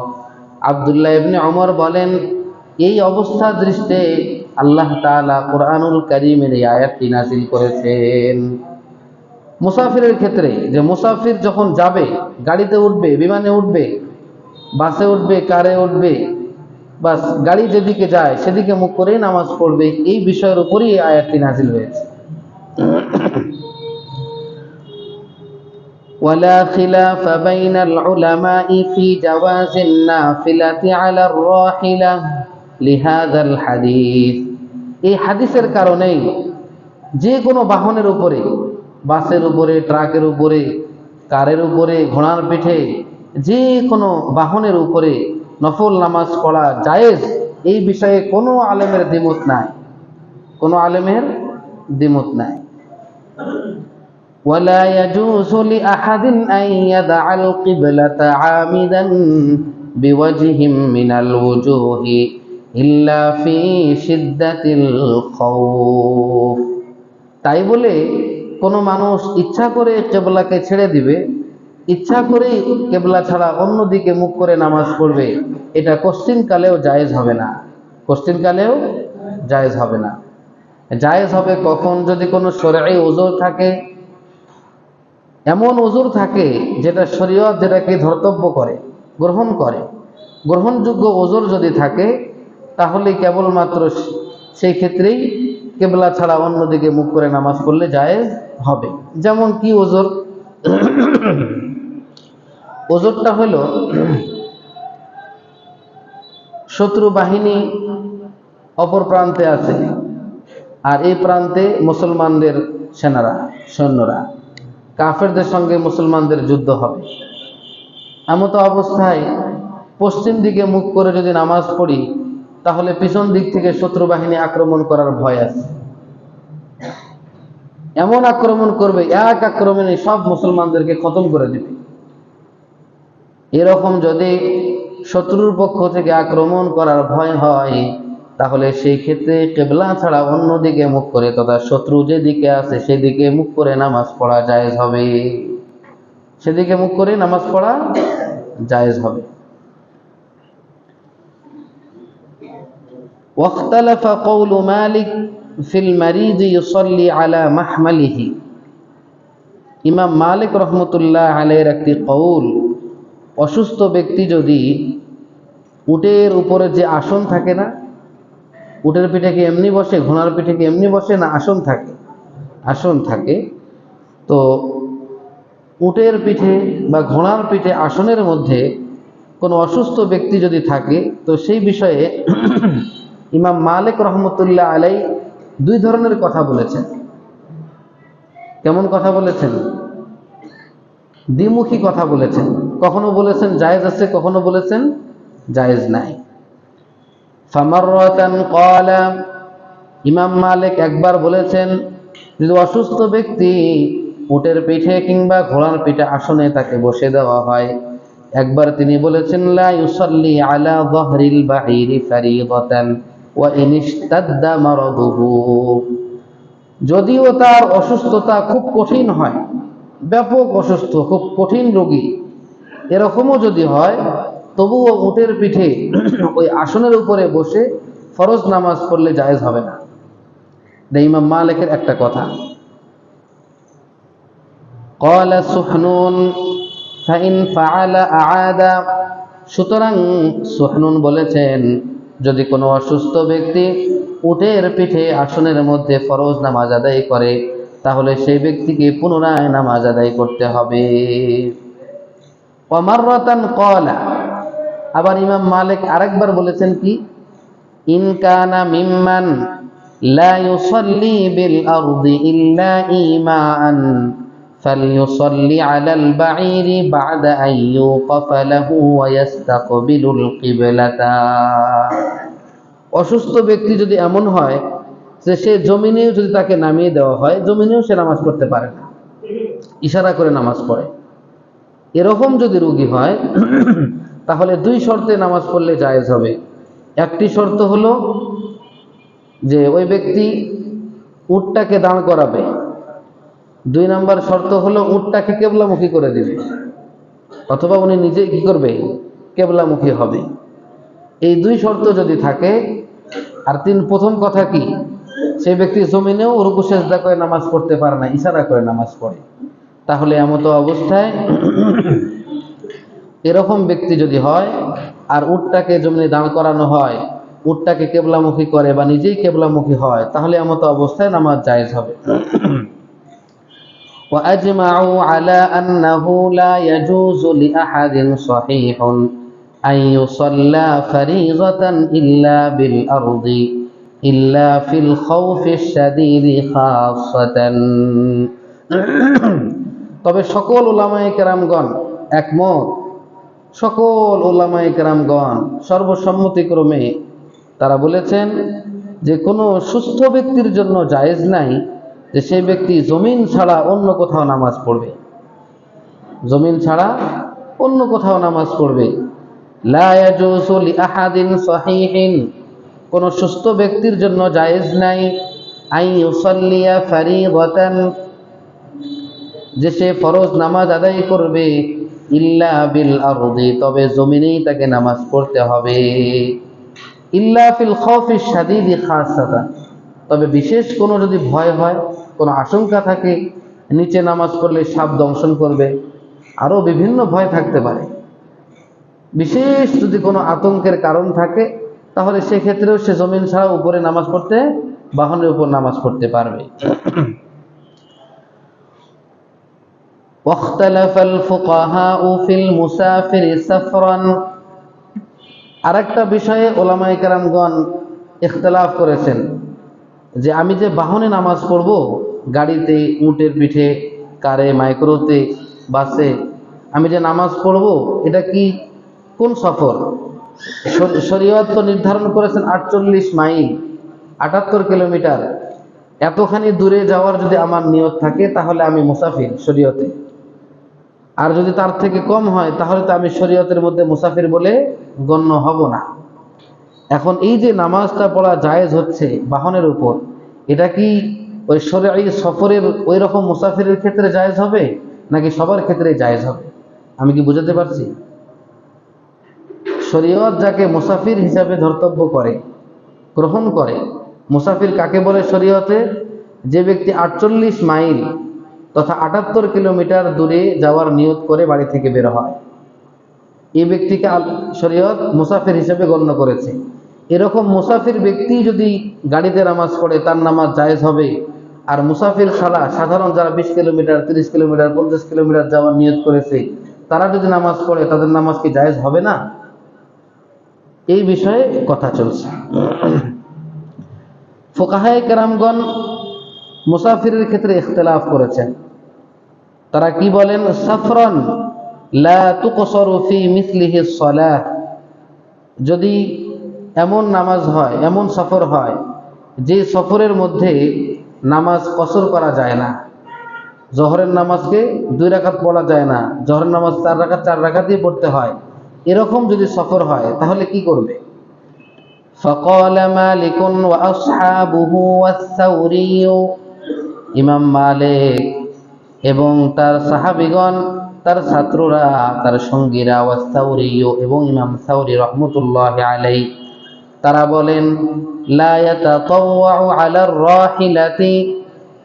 আব্দুল্লাহ ইবনে ওমর বলেন, এই অবস্থা দৃষ্টে আল্লাহ তাআলা কুরআনুল কারীমের এই আয়াতটি নাযিল করেছেন। মুসাফিরের ক্ষেত্রে, যে মুসাফির যখন যাবে, গাড়িতে উঠবে, বিমানে উঠবে, বাসে উঠবে, কারে উঠবে, বাস গাড়ি যেদিকে যায় সেদিকে মুখ করেই নামাজ পড়বে, এই বিষয়ের উপরই এই আয়াতটি নাযিল হয়েছে। ওয়ালা খিলাফা বাইনাল উলামাই ফি জাওয়াজিন নাফিলাতি আলার রাহিলা লিহাযাল হাদিস, এই হাদিসের কারণেই যে কোনো বাহনের উপরে, বাসের উপরে, ট্রাকের উপরে, কারের উপরে, ঘোড়ার পিঠে, যে কোনো বাহনের উপরে নফল নামাজ পড়া জায়েজ, এই বিষয়ে কোনো আলেমের দ্বিমত নাই, কোনো আলেমের দ্বিমত নাই। ওয়ালা ইয়াজুজু লিআহাদিন আন ইয়াদআল কিবলাতা আমিদান বিওয়াজহিম মিনাল ওয়ুজুহি ইল্লা ফি শিদ্দাতিল খাউফ, তাই বলে কোনো মানুষ ইচ্ছা করে কেবলাকে ছেড়ে দিবে, ইচ্ছা করেই কেবলা ছাড়া অন্যদিকে মুখ করে নামাজ পড়বে, এটা কোশ্চিনকালেও জায়েজ হবে না, কোশ্চিনকালেও জায়েজ হবে না। জায়েজ হবে কখন? যদি কোনো শরঈ উযর থাকে, এমন উযর থাকে যেটা শরীয়ত যেটাকে ধর্তব্য করে, গ্রহণ করে, গ্রহণযোগ্য উযর যদি থাকে, তাহলে কেবলমাত্র সেই ক্ষেত্রেই কেবলা ছাড়া অন্যদিকে মুখ করে নামাজ পড়লে জায়েজ হবে। যেমন কি উযর? উযরটা হলো, শত্রু বাহিনী অপর প্রান্তে আছে, আর এই প্রান্তে মুসলমানদের সৈন্যরা, কাফেরদের সঙ্গে মুসলমানদের যুদ্ধ হবে। এমত অবস্থায় পশ্চিম দিকে মুখ করে যদি নামাজ পড়ি, তাহলে পিছন দিক থেকে শত্রু বাহিনী আক্রমণ করার ভয় আছে। এমন আক্রমণ করবে, এক আক্রমণে সব মুসলমানদেরকে খতম করে দিবে। এরকম যদি শত্রুর পক্ষ থেকে আক্রমণ করার ভয় হয়, তাহলে সেই ক্ষেত্রে কিবলা ছাড়া অন্যদিকে মুখ করে তথা শত্রু যেদিকে আছে সেদিকে মুখ করে নামাজ পড়া জায়েজ হবে, সেদিকে মুখ করে নামাজ পড়া জায়েজ হবে। واختلف قول مالك في المريض يصلي على محمله ইমাম মালিক রহমতুল্লাহ আলাইহির একটি কওল, অসুস্থ ব্যক্তি যদি উটের উপরে যে আসন থাকে না, উটের পিঠে কি এমনি বসে, ঘোড়ার পিঠে কি এমনি বসে না, আসন থাকে, আসন থাকে, তো উটের পিঠে বা ঘোড়ার পিঠে আসনের মধ্যে কোনো অসুস্থ ব্যক্তি যদি থাকে, তো সেই বিষয়ে ইমাম মালিক রহমতুল্লাহ আলাইহি দুই ধরনের কথা বলেছেন। কেমন কথা বলেছেন? দ্বিমুখী কথা বলেছেন। কখনো বলেছেন জায়েজ আছে, কখনো বলেছেন জায়েজ নাই। ফামাররাতান ক্বালা, ইমাম মালিক একবার বলেছেন যদি অসুস্থ ব্যক্তি উটের পিঠে কিংবা ঘোড়ার পিঠে আসনে তাকে বসে দেওয়া হয়, একবার তিনি বলেছেন লা ইউসাল্লি আলা যাহরিল বাঈরি ফারিদাতান ওয়া ইন ইশতাদ্দা মারাদুহু, যদিও তার অসুস্থতা খুব কঠিন হয়, ব্যাপক অসুস্থ, খুব কঠিন রোগী, এরকমও যদি হয়, তবুও উটের পিঠে ওই আসনের উপরে বসে ফরজ নামাজ পড়লে জায়েজ হবে না। ইমাম মালিকের একটা কথা। ক্বালা সুহনুন ফাইন ফাআলা আআদা, সুতরাং সুহনুন বলেছেন যদি কোনো অসুস্থ ব্যক্তি উটের পিঠে আসনের মধ্যে ফরজ নামাজ আদায় করে, তাহলে সেই ব্যক্তিকে পুনরায় নামাজ আদায় করতে হবে। ওয়া মাররাতান ক্বালা, আবার ইমাম মালিক আরেকবার বলেছেন কি, ইন কানা মিম্মান লা ইউসাল্লি বিল আরদি ইল্লা ঈমান ফালইউসাল্লি আলাল বাঈরি বা'দা আন ইউকাফা লাহু ওয়া ইস্তাকবিলুল কিবলাতা, অসুস্থ ব্যক্তি যদি এমন হয় যে সে জমিনেও যদি তাকে নামিয়ে দেওয়া হয়, জমিনেও সে নামাজ পড়তে পারে না, ইশারা করে নামাজ পড়ে, এরকম যদি রোগী হয় তাহলে দুই শর্তে নামাজ পড়লে জায়েজ হবে। একটি শর্ত হলো যে ওই ব্যক্তি উটটাকে দাঁড় করাবে, দুই নাম্বার শর্ত হলো উটটাকে কেবলামুখী করে দিবে, অথবা উনি নিজেই কি করবে, কেবলামুখী হবে। এই দুই শর্ত যদি থাকে, আর প্রথম কথা কি, সেই ব্যক্তি জমিনেও রুকু সেজদা করে নামাজ পড়তে পারে না, ইশারা করে নামাজ পড়ে, তাহলে এমত অবস্থায় এরকম ব্যক্তি যদি হয় আর উটটাকে জমিনে দাঁড় করানো হয়, উটটাকে কেবলামুখী করে বা নিজেই কেবলামুখী হয়, তাহলে এমত অবস্থায় নামাজ জায়েজ হবে। وأجمعوا على أنه لا يجوز لأحد صحيح أن يصلى فريضة إلا بالأرض إلا في الخوف الشديد خاصة, তবে সকল উলামায়ে কেরামগণ একমত, সকল উলামায়ে কেরামগণ সর্বসম্মতিক্রমে তারা বলেছেন যে কোনো সুস্থ ব্যক্তির জন্য জায়েজ নাই যে সেই ব্যক্তি জমিন ছাড়া অন্য কোথাও নামাজ পড়বে, জমিন ছাড়া অন্য কোথাও নামাজ পড়বে। লা ইয়াজুজু লিআহাদিন সহিহিন, কোন সুস্থ ব্যক্তির জন্য জায়েজ নাই আন ইউসাল্লিয়া ফারিদাতান, যে সে ফরজ নামাজ আদায় করবে, ইল্লা বিল আরদি, তবে জমিনেই তাকে নামাজ পড়তে হবে, ইল্লা ফিল খাউফিশ শাদীদি খাসাতান, তবে বিশেষ কোনো যদি ভয় হয়, কোনো আশঙ্কা থাকে, নিচে নামাজ পড়লে সাপ দংশন করবে, আরো বিভিন্ন ভয় থাকতে পারে, বিশেষ যদি কোনো আতঙ্কের কারণ থাকে, তাহলে সেক্ষেত্রেও সে জমিন ছাড়া উপরে নামাজ পড়তে, বাহনের উপর নামাজ পড়তে পারবে। ওয়াখতালাফাল ফুকাহাউ ফিল মুসাফিরি সাফরান, আরেকটা বিষয়ে উলামায়ে কেরামগণ ইখতিলাফ করেছেন যে আমি যে বাহনে নামাজ পড়ব, গাড়িতে, উটের পিঠে, কারে, মাইক্রোতে, বাসে আমি যে নামাজ পড়ব, এটা কি কোন সফর? শরীয়ত তো নির্ধারণ করেছেন 48 মাইল, 78 কিলোমিটার, এতখানি দূরে যাওয়ার যদি আমার নিয়ত থাকে তাহলে আমি মুসাফির শরীয়তে, আর যদি তার থেকে কম হয় তাহলে তো আমি শরীয়তের মধ্যে মুসাফির বলে গণ্য হব না। এখন এই যে নামাজটা পড়া জায়েজ হচ্ছে বাহনের উপর, এটা কি ওই শরঈ সফরের ওই রকম মুসাফিরের ক্ষেত্রে জায়েজ হবে নাকি সবার ক্ষেত্রে জায়েজ হবে? আমি কি বুঝাতে পারছি? শরীয়ত যাকে মুসাফির হিসাবে ধর্তব্য করে, গ্রহণ করে। মুসাফির কাকে বলে শরীয়তে? যে ব্যক্তি 48 মাইল তথা 78 কিলোমিটার দূরে যাওয়ার নিয়ত করে বাড়ি থেকে বের হয়, এই ব্যক্তিকে শরীয়ত মুসাফির হিসেবে গণ্য করেছে। এরকম মুসাফির ব্যক্তি যদি গাড়িতে নামাজ পড়ে তার নামাজ জায়েজ হবে। আর মুসাফির ছাড়া সাধারণ যারা 20 কিলোমিটার, 30 কিলোমিটার, 50 কিলোমিটার যাওয়ার নিয়ত করেছে তারা যদি নামাজ পড়ে তাদের নামাজ কি জায়েজ হবে না? এই বিষয়ে কথা চলছে। ফুকাহায়ে কেরামগণ মুসাফিরের ক্ষেত্রে ইখতিলাফ করেছেন। তারা কি বলেন? সাফরান লা তুকসারু ফি মিসলিহি সালাহ, যদি এমন নামাজ হয়, এমন সফর হয় যে সফরের মধ্যে নামাজ কসর করা যায় না, জোহরের নামাজকে 2 রাকাত পড়া যায় না, জোহরের নামাজ 4 রাকাতই পড়তে হয়, এরকম যদি সফর হয় তাহলে কি করবে? ফাকালা মালিকুন ওয়া আসহাবুহু ওয়াস-সাউরি, ইমাম মালিক এবং তার সাহাবীগণ, তার ছাত্ররা, তার সঙ্গীরা, ওয়াস-সাউরি এবং ইমাম সাউরি রাহমাতুল্লাহি আলাইহি, তারা বলেন লা ইয়াতাতাওয়াউ আলার রাহিলাতি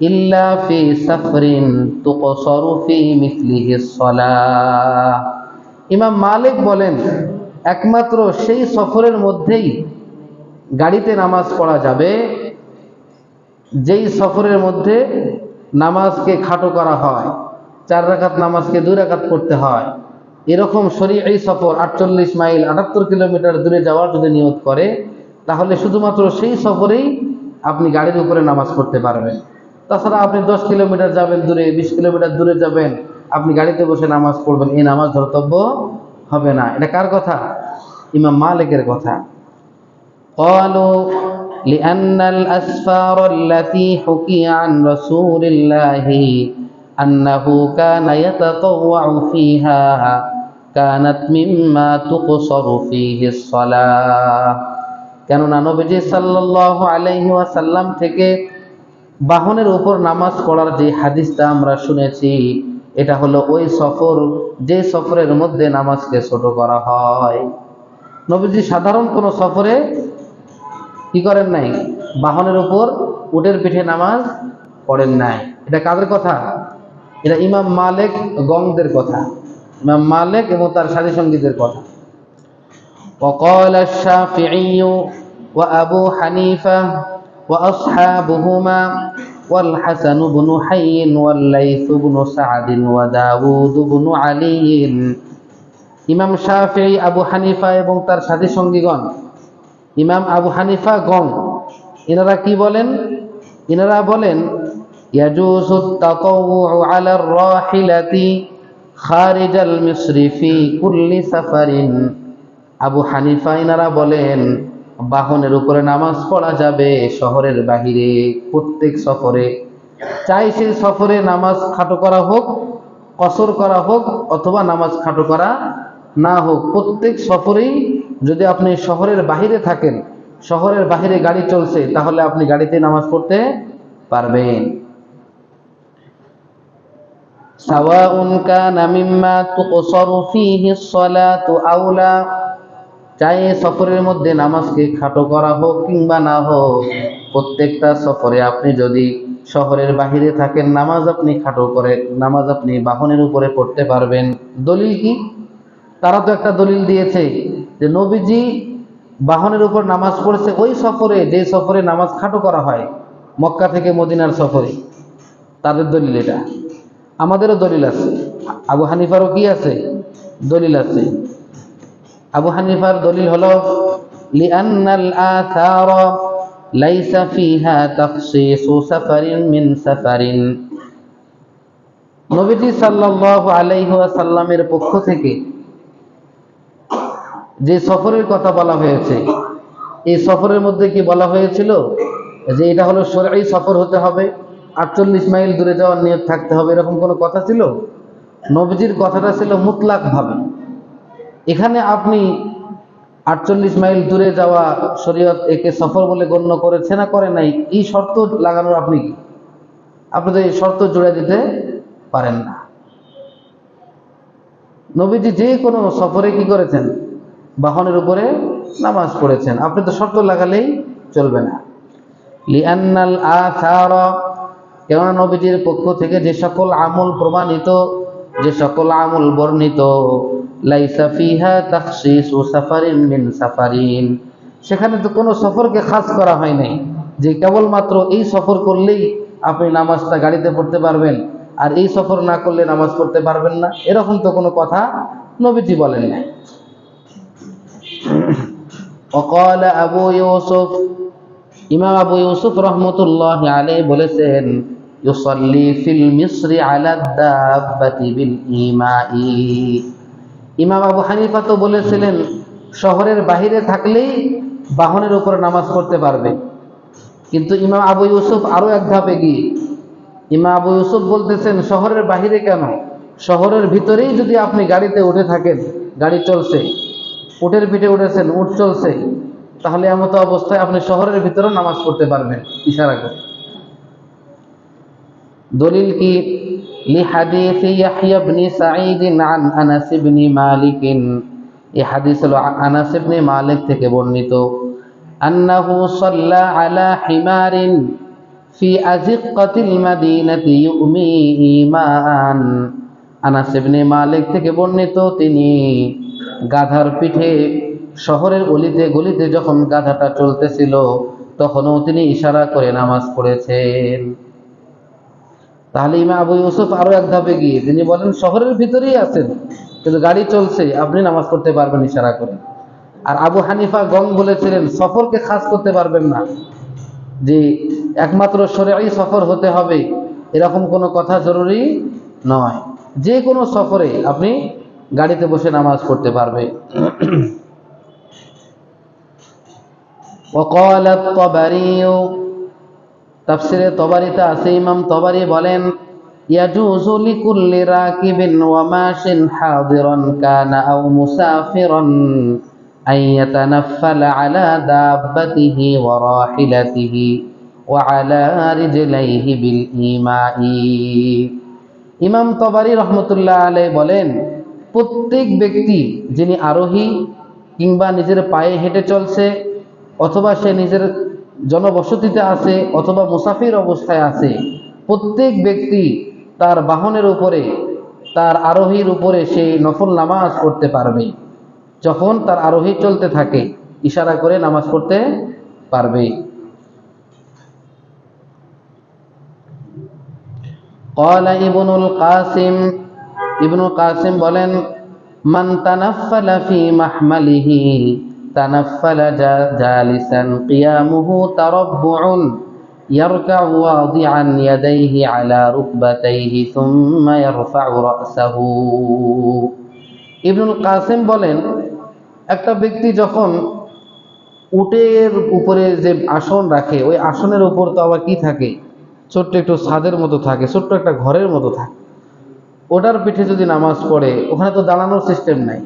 ইল্লা ফি সাফরিন তুকসারু ফি মিসলিহি সালাহ। ইমাম মালিক বলেন একমাত্র সেই সফরের মধ্যেই গাড়িতে নামাজ পড়া যাবে যেই সফরের মধ্যে নামাজকে খাটো করা হয়, 4 রাকাত নামাজকে 2 রাকাত পড়তে হয়। এরকম শরীয়ী সফর 48 মাইল 78 কিলোমিটার দূরে যাওয়ার যদি নিয়ত করে তাহলে শুধুমাত্র সেই সফরেই আপনি গাড়ির উপরে নামাজ পড়তে পারবেন। তাছাড়া আপনি 10 কিলোমিটার যাবেন দূরে, 20 কিলোমিটার দূরে যাবেন, আপনি গাড়িতে বসে নামাজ পড়বেন, এই নামাজ ধর্তব্য হবে না। এটা কার কথা? ইমাম মালিকের কথা। قالوا لأن الأسفار التي حكي عن رسول الله أنه كان يتطوع فيها كانت مما تقصر فيه الصلاة, কেননা নবীজি সাল্লাল্লাহু আলাইহি ওয়াসাল্লাম থেকে বাহনের উপর নামাজ পড়ার যে হাদিসটা আমরা শুনেছি এটা হলো ওই সফর যে সফরের মধ্যে নামাজকে ছোট করা হয়। নবীজি সাধারণ কোনো সফরে কি করেন নাই? বাহনের উপর উটের পিঠে নামাজ পড়েন নাই। এটা কাদের কথা? এটা ইমাম মালিক গংদের কথা, ইমাম মালিক এবং তার সাথী সঙ্গীদের কথা। وقال الشافعي وأبو حنيفة وأصحابهما والحسن بن حي والليث بن سعد وداود بن علي, ইমাম শাফিঈ, আবু হানিফা এবং তার সাথী সঙ্গীগণ, ইমাম আবু হানিফা গং, এনারা কি বলেন? এনারা বলেন ইয়াজুজুত তাতাওউউ আলার রাহিলাতি খারিজাল মিসরি ফি কুল্লি সাফারিন। আবু হানিফা এনারা বলেন বাহনের উপরে নামাজ পড়া যাবে শহরের বাহিরে প্রত্যেক সফরে, চাই সেই সফরে নামাজ খাটো করা হোক, কসর করা হোক অথবা নামাজ খাটো করা না হোক, প্রত্যেক সফরেই যদি আপনি শহরের বাহিরে থাকেন, শহরের বাহিরে গাড়ি চলছে, তাহলে আপনি গাড়িতে নামাজ পড়তে পারবেন। সাওয়াউন কানা মিম্মা তুকসারু ফীহি সলাতু আওলা, চাই সফরের মধ্যে নামাজকে খাটো করা হোক কিংবা না হোক, প্রত্যেকটা সফরে আপনি যদি শহরের বাহিরে থাকেন নামাজ আপনি খাটো করে, নামাজ আপনি বাহনের উপরে পড়তে পারবেন। দলিল কি? তারা তো একটা দলিল দিয়েছে যে নবীজি বাহনের উপর নামাজ পড়েছে ওই সফরে যে সফরে নামাজ খাটো করা হয়, মক্কা থেকে মদিনার সফরে। তাদের দলিল এটা, আমাদেরও দলিল আছে, আবু হানিফারও কি আছে? দলিল আছে। আবু হানিফার দলিল হলো লিআন্নাল আথারা লাইসা ফিহা তাখসিসু সাফারিন মিন সাফারিন, নবীজি সাল্লাল্লাহু আলাইহি ওয়াসাল্লামের পক্ষ থেকে যে সফরের কথা বলা হয়েছে, এই সফরের মধ্যে কি বলা হয়েছিল যে এটা হলো শরঈ সফর হতে হবে, 48 মাইল দূরে যাওয়ার নিয়ত থাকতে হবে, এরকম কোনো কথা ছিল? নবীজির কথাটা ছিল মুতলাক ভাবে। এখানে আপনি 48 মাইল দূরে যাওয়া শরীয়ত একে সফর বলে গণ্য করেছে না করে নাই, এই শর্ত লাগানোর আপনি কি? আপনি তো এই শর্ত জুড়ে দিতে পারেন না। নবীজি যে কোনো সফরে কি করেছেন? বাহনের উপরে নামাজ পড়েছেন, আপনি তো শর্ত লাগালেই চলবে না। লিআন্নাল আসার, কেননা নবীজির পক্ষ থেকে যে সকল আমল প্রমাণিত, যে সকল আমল বর্ণিত, লাইসা ফিহা তাখসিসু সাফারিন মিন সাফারিন, সেখানে তো কোনো সফরকে খাস করা হয় নাই যে কেবলমাত্র এই সফর করলেই আপনি নামাজটা গাড়িতে পড়তে পারবেন আর এই সফর না করলে নামাজ পড়তে পারবেন না, এরকম তো কোনো কথা নবীজি বলেন না। وقال আবু ইউসুফ, ইমাম আবু ইউসুফ রহমতুল্লাহি আলাইহি বলেছেন, ইউসাল্লি ফিল মিসরি আলা দাব্বাতি বিল ইমাই। ইমাম আবু হানিফা তো বলেছিলেন শহরের বাহিরে থাকলেই বাহনের উপর নামাজ পড়তে পারবে, কিন্তু ইমাম আবু ইউসুফ আরো এক ধাপ এগিয়ে। ইমাম আবু ইউসুফ বলতেছেন শহরের বাহিরে কেন, শহরের ভিতরেই যদি আপনি গাড়িতে উঠে থাকেন, গাড়ি চলছে, উটের পিঠে উঠেছেন, উট চলছে, তাহলে এমতো অবস্থায় আপনি শহরের ভিতরে নামাজ পড়তে পারবেন ইশারা করে। দলিল কি? লিহাদিস ইয়াহইয়া ইবনে সাঈদ আন আনাস ইবনে মালিক, এই হাদিস হলো আনাস ইবনে মালিক থেকে বর্ণিত, আন্নাহু সাল্লা আলা হিমারিন ফি আযিক্কাতিল মাদিনাতি ইউমি ঈমান। আনাস ইবনে মালিক থেকে বর্ণিত, তিনি গাধার পিঠে শহরের অলিতে গলিতে যখন গাধাটা চলতেছিল তখনও তিনি ইশারা করে নামাজ পড়েছেন। তাহলে ইমাম আবু ইউসুফ আরো এক ধাপে গিয়ে তিনি বলেন শহরের ভিতরেই আছেন কিন্তু গাড়ি চলছে, আপনি নামাজ পড়তে পারবেন ইশারা করে। আর আবু হানিফা গং বলেছিলেন সফরকে খাস করতে পারবেন না, যে একমাত্র শরঈ সফর হতে হবে এরকম কোনো কথা জরুরি নয়, যে কোনো সফরে আপনি গাড়িতে বসে নামাজ পড়তে পারবে। وقال الطبري, তাফসিরে তবারিতে আছে, ইমাম তবারি বলেন, ইয়াজুজু লিকুল্লি রাকিবিন ওয়া মাশিন হাদিরান কানা আও মুসাফিরান আন ইয়াতানাফফালা আলা দাব্বাতিহি ওয়া রাহিলাতিহি ওয়া আলা রিজলাইহি বিল ইমাই। ইমাম তবারি রহমতুল্লাহ আলাইহি বলেন, প্রত্যেক ব্যক্তি যিনি আরোহী কিংবা নিজের পায়ে হেঁটে চলছে, অথবা সে নিজের জনবসতিতে আছে অথবা মুসাফির অবস্থায় আছে, প্রত্যেক ব্যক্তি তার বাহনের উপরে, তার আরোহীর উপরে সে নফল নামাজ পড়তে পারবে। যখন তার আরোহী চলতে থাকে ইশারা করে নামাজ পড়তে পারবে। ক্বালা ইবনুল কাসিম, ইবনুল কাসিম বলেন, মান তানাফফালা ফি মাহমালিহি তানাফফালা জালিসান কিয়ামুহু তারাব্বুন ইয়ারকাউ ওয়াদিআন ইয়াদাইহি আলা রুকবাতাইহি সুম্মা ইয়ারফাউ রাসাহু। ইবনুল কাসিম বলেন, একটা ব্যক্তি যখন উটের উপরে যে আসন রাখে, ওই আসনের উপর তো আবার কি থাকে, ছোট্ট একটু ছাদের মতো থাকে, ছোট্ট একটা ঘরের মতো থাকে, ওটার পিঠে যদি নামাজ পড়ে, ওখানে তো দাঁড়ানোর সিস্টেম নাই,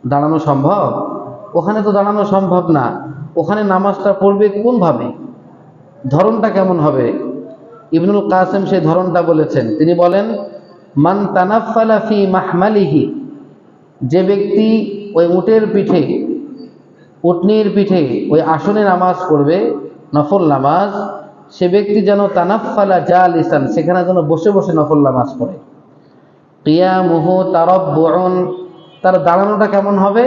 দাঁড়ানো সম্ভব? ওখানে তো দাঁড়ানো সম্ভব না। ওখানে নামাজটা পড়বে কোন ভাবে, ধরনটা কেমন হবে? ইবনুল কাসিম সেই ধরনটা বলেছেন। তিনি বলেন, মান তানাফফালা ফি মাহমালিহি, যে ব্যক্তি ওই উটের পিঠে, উটনির পিঠে ওই আসনে নামাজ পড়বে নফল নামাজ, সে ব্যক্তি যেন তানাফফালা জালিসান, সেখানে যেন বসে বসে নফল নামাজ পড়ে। কিয়ামুহু তারাব্বুন, তার দাঁড়ানোটা কেমন হবে?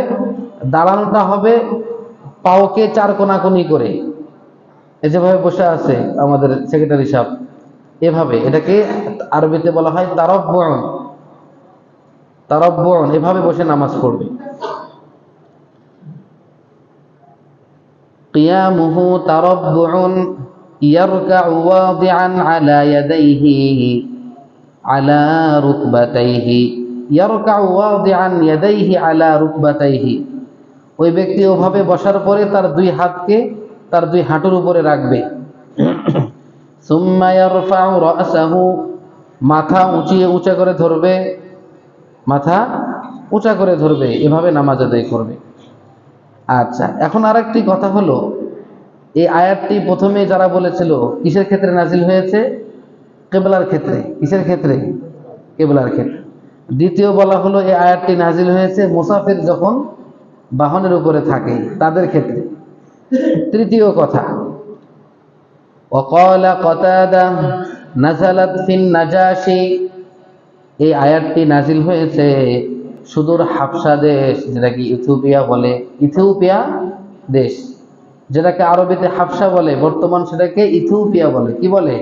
দাঁড়ানোটা হবে পাওকে চার কোনাকুনি করে, এই যেভাবে বসে আছে আমাদের সেক্রেটারি সাহেব, এভাবে, এটাকে আরবিতে বলা হয় তারাব্বুন। তারাব্বুন, এভাবে বসে নামাজ পড়বে। কিয়ামুহু তারাব্বুন ইয়ারকাউ ওয়াদিআন আলা ইয়াদাইহি আলা রুকবাতাইহি, ইয়ারকাউ ওয়াদিআন ইয়াদাইহি আলা রুকবাতাইহি, ওই ব্যক্তি ওভাবে বসার পরে তার দুই হাতকে তার দুই হাঁটুর উপরে রাখবে। সুম্মা ইয়ারফাউ রাসাহু, মাথা উঁচা করে ধরবে, মাথা উঁচা করে ধরবে, এভাবে নামাজ আদায় করবে। আচ্ছা, এখন আরেকটি কথা হলো, এই আয়াতটি প্রথমে যারা বলেছিল কিসের ক্ষেত্রে নাজিল হয়েছে? কিবলার ক্ষেত্রে। কিসের ক্ষেত্রে? কিবলার ক্ষেত্রে। দ্বিতীয় বলা হলো এই আয়াতটি নাজিল হয়েছে মুসাফির যখন বাহনের উপরে থাকে তাদের ক্ষেত্রে। তৃতীয় কথা, وقال قتادة نزلت في النجاشي, এই আয়াতটি নাজিল হয়েছে সুদূর হাবশা দেশ, যেটাকে ইথিওপিয়া বলে, ইথিওপিয়া দেশ যেটাকে আরবিতে হাবশা বলে, বর্তমান সেটাকে ইথিওপিয়া বলে। কি বলে?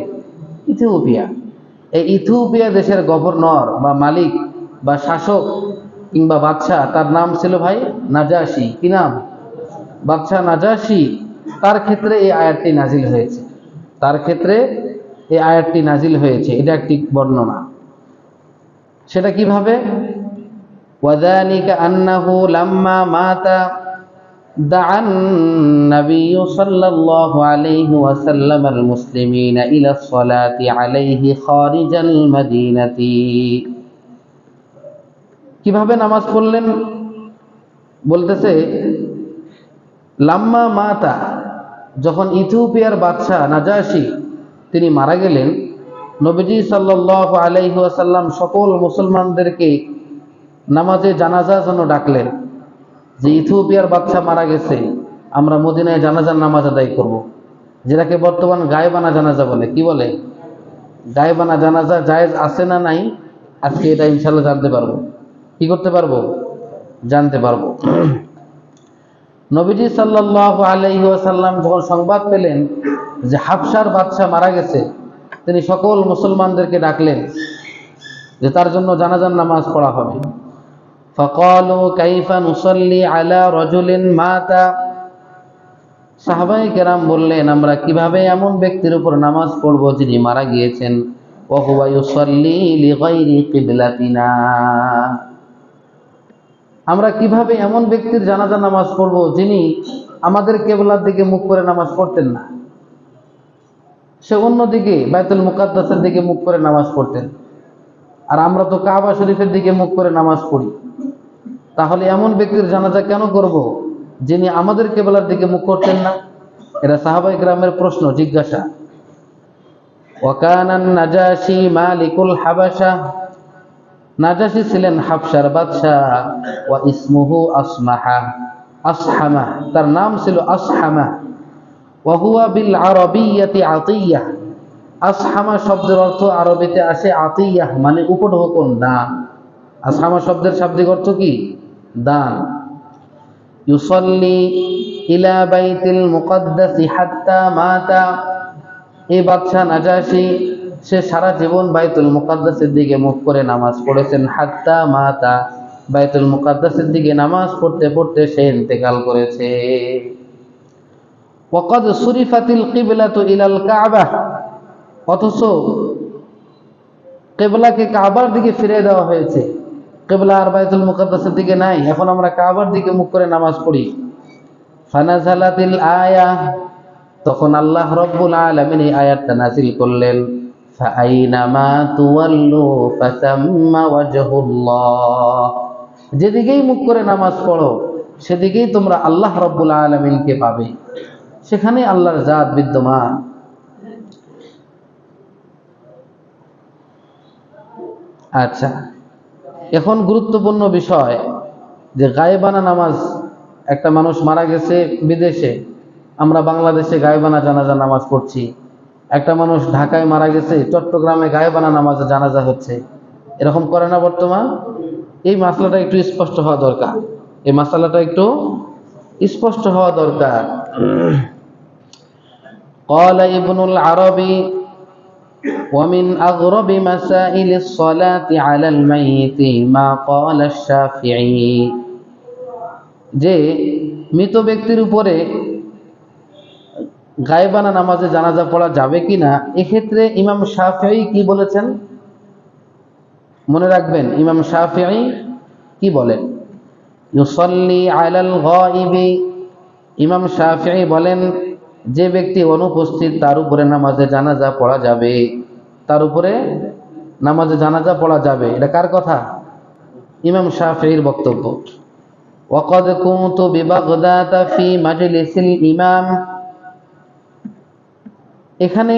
ইথিওপিয়া। এই ইথিওপিয়া দেশের গভর্নর বা মালিক বা শাসক কিংবা বাদশাহ, তার নাম ছিল ভাই নাজাশি। কি নাম? বাদশাহ নাজাশি। তার ক্ষেত্রে এই আয়াতটি নাজিল হয়েছে, তার ক্ষেত্রে এই আয়াতটি নাজিল হয়েছে। এটা একটি বর্ণনা। সেটা কিভাবে? ওয়াযালিকা আন্নাহু লাম্মা মাতা দা'আন নাবিয়্যু সাল্লাল্লাহু আলাইহি ওয়াসাল্লাম আল মুসলিমিনা ইলা সলাতি আলাইহি খারিজাল মাদিনাতি। কিভাবে নামাজ পড়লেন? বলতেছে লাম্মা মাতা, যখন ইথিওপিয়ার বাদশাহ নাজাশি তিনি মারা গেলেন, নবীজি সাল্লাল্লাহু আলাইহি ওয়াসাল্লাম সকল মুসলমানদেরকে নামাজে জানাজার জন্য ডাকলেন যে ইথিওপিয়ার বাদশাহ মারা গেছে, আমরা মদিনায় জানাজার নামাজ আদায় করব, যেটাকে বর্তমান গায়েবানা জানাজা বলে। কি বলে? গায়েবানা জানাজা জায়েজ আছে না নাই, আজকে এটা ইনশাআল্লাহ জানতে পারবো। কি করতে পারবো? জানতে পারবো। নবীজি সাল্লাল্লাহু আলাইহি ওয়াসাল্লাম যখন সংবাদ পেলেন যে হাবশার বাদশাহ মারা গেছে, তিনি সকল মুসলমানদেরকে ডাকলেন যে তার জন্য জানাজার নামাজ পড়া হবে। ফাকালু কাইফা নুসাল্লি আলা রাজুলিন মাতা, সাহাবায়ে কেরাম বললেন, আমরা কিভাবে এমন ব্যক্তির উপর নামাজ পড়ব যিনি মারা গিয়েছেন, ওয়া হুয়া ইউসাল্লি লিগাইরি কিবলাতিনা, আমরা কিভাবে এমন ব্যক্তির জানাজা নামাজ পড়ব যিনি আমাদের কিবলার দিকে মুখ করে নামাজ পড়তেন না, সে অন্যদিকে বাইতুল মুকাদ্দাসের দিকে মুখ করে নামাজ পড়তেন, আর আমরা তো কাবা শরীফের দিকে মুখ করে নামাজ পড়ি। তাহলে এমন ব্যক্তির জানাজা কেন করব যিনি আমাদের কিবলার দিকে মুখ করতেন না? এটা সাহাবায়ে কেরামের প্রশ্ন, জিজ্ঞাসা। ওয়া কানা নাজাশি মালিকুল হাবাশা, নাজাশি ছিলেন হাবশার বাদশাহ। ওয়া ইসমুহু আসমাহা, আসহামা, তার নাম ছিল আসহামা। ওয়া হুয়া বিল আরাবিয়্যাতি আতিয়া, আসহামা শব্দের অর্থ আরবিতে আসে আতিয়া, মানে উপঢৌকন, দান। আসহামা শব্দের শাব্দিক অর্থ কি? দান। ইউসাল্লি ইলা বাইতিল মুকাদ্দাসি হাত্তা মাতা, এই বাদশাহ নাজাশি সে সারা জীবন বাইতুল মুকাদ্দাসের দিকে মুখ করে নামাজ পড়েছেন। হাত্তা মাতা, বাইতুল মুকাদ্দাসের দিকে নামাজ পড়তে পড়তে সে ইন্তেকাল করেছে। ওয়াকাদ সুরিফাতিল কিবলাতু ইলাল কাবা, অথচ কিবলাকে কাবার দিকে ফিরিয়ে দেওয়া হয়েছে। কিবলা আর বাইতুল মুকাদ্দাসের দিকে নাই, এখন আমরা কাবার দিকে মুখ করে নামাজ পড়ি। ফানাজালাতিল আয়া, তখন আল্লাহ রাব্বুল আলামিন এই আয়াতটা নাযিল করলেন, ফাআইনামা তুওয়াল্লু ফাতাম্মা ওয়াজহুল্লাহ, যেদিকেই মুখ করে নামাজ পড়ো সেদিকেই তোমরা আল্লাহ রাব্বুল আলামিনকে পাবে, সেখানে আল্লাহর জাত বিদ্যমান। আচ্ছা, এখন গুরুত্বপূর্ণ বিষয় যে গায়েবানা নামাজ, একটা মানুষ মারা গেছে বিদেশে, আমরা বাংলাদেশে গায়েবানা জানাজা নামাজ পড়ছি। একটা মানুষ ঢাকায় মারা গেছে, চট্টগ্রামে গায়েবানা নামাজে জানাজা হচ্ছে। এরকম করে না বর্তমান? এই মাসলাটা একটু স্পষ্ট হওয়া দরকার, এই মাসলাটা একটু স্পষ্ট হওয়া দরকার। قال ابن العربي ومن أغرب مسائل الصلاة على الميت ما قال الشافعي, যে মৃত ব্যক্তির উপরে গায়েবানা নামাজে জানাজা পড়া যাবে কিনা, এক্ষেত্রে ইমাম শাফিঈ কি বলেছেন মনে রাখবেন। ইমাম শাফিঈ কি বলেন? ইউসাল্লি আলাল গায়িবি, ইমাম শাফিঈ বলেন যে ব্যক্তি অনুপস্থিত তার উপরে নামাজে জানাজা পড়া যাবে, তার উপরে নামাজে জানাজা পড়া যাবে। এটা কার কথা? ইমাম শাফিঈর বক্তব্য। ওয়াকাদ কুনতু বিবাগদাদ ফি মাজলিসিল ইমাম, এখানে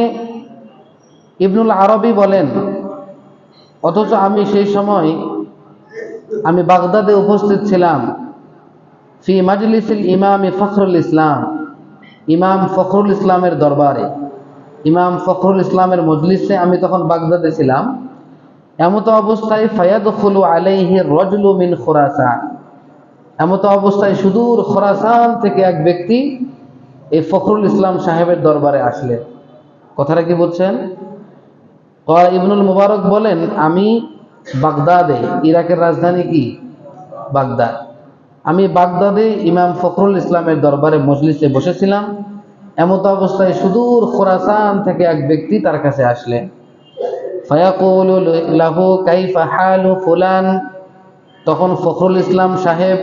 ইবনুল আরবি বলেন, অথচ আমি সেই সময় আমি বাগদাদে উপস্থিত ছিলাম ফি মাজলিসিল ইমাম ফখরুল ইসলাম, ইমাম ফখরুল ইসলামের দরবারে, ইমাম ফখরুল ইসলামের মজলিসে আমি তখন বাগদাদে ছিলাম। এমত অবস্থায় ফায়াদখুলু আলাইহি রাজুলু মিন খুরাসান, এমত অবস্থায় সুদূর খোরাসান থেকে এক ব্যক্তি এই ফখরুল ইসলাম সাহেবের দরবারে আসলেন। কথাটা কি বলছেন? ইবনুল মুবারক বলেন, আমি বাগদাদে, ইরাকের রাজধানী কি বাগদাদ, আমি বাগদাদে ইমাম ফখরুল ইসলামের দরবারে মজলিসে বসেছিলাম। এমত অবস্থায় সুদূর খোরাসান থেকে এক ব্যক্তি তার কাছে আসলেন। ফায়াকুলু লাহু কাইফা হালু ফুলান, তখন ফখরুল ইসলাম সাহেব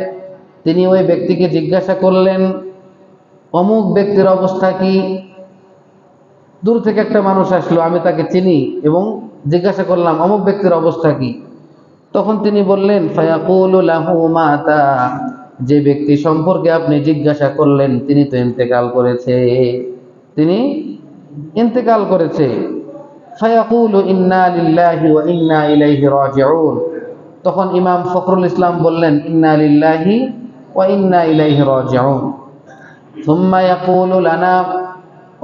তিনি ওই ব্যক্তিকে জিজ্ঞাসা করলেন, অমুক ব্যক্তির অবস্থা কি? দূর থেকে একটা মানুষ আসলো, আমি তাকে চিনি এবং জিজ্ঞাসা করলাম অমুক ব্যক্তির অবস্থা কি? তখন তিনি বললেন, ফায়াকুলু লাহু মাতা, যে ব্যক্তি সম্পর্কে আপনি জিজ্ঞাসা করলেন তিনি তো ইন্তেকাল করেছে, তিনি ইন্তেকাল করেছে। ফায়াকুলু ইন্না লিল্লাহি ওয়া ইন্না ইলাইহি রাজিউন, তখন ইমাম ফখরুল ইসলাম বললেন, ইন্না লিল্লাহি ওয়া ইন্না ইলাইহি রাজিউন। সুম্মা ইয়াকুলু লানা,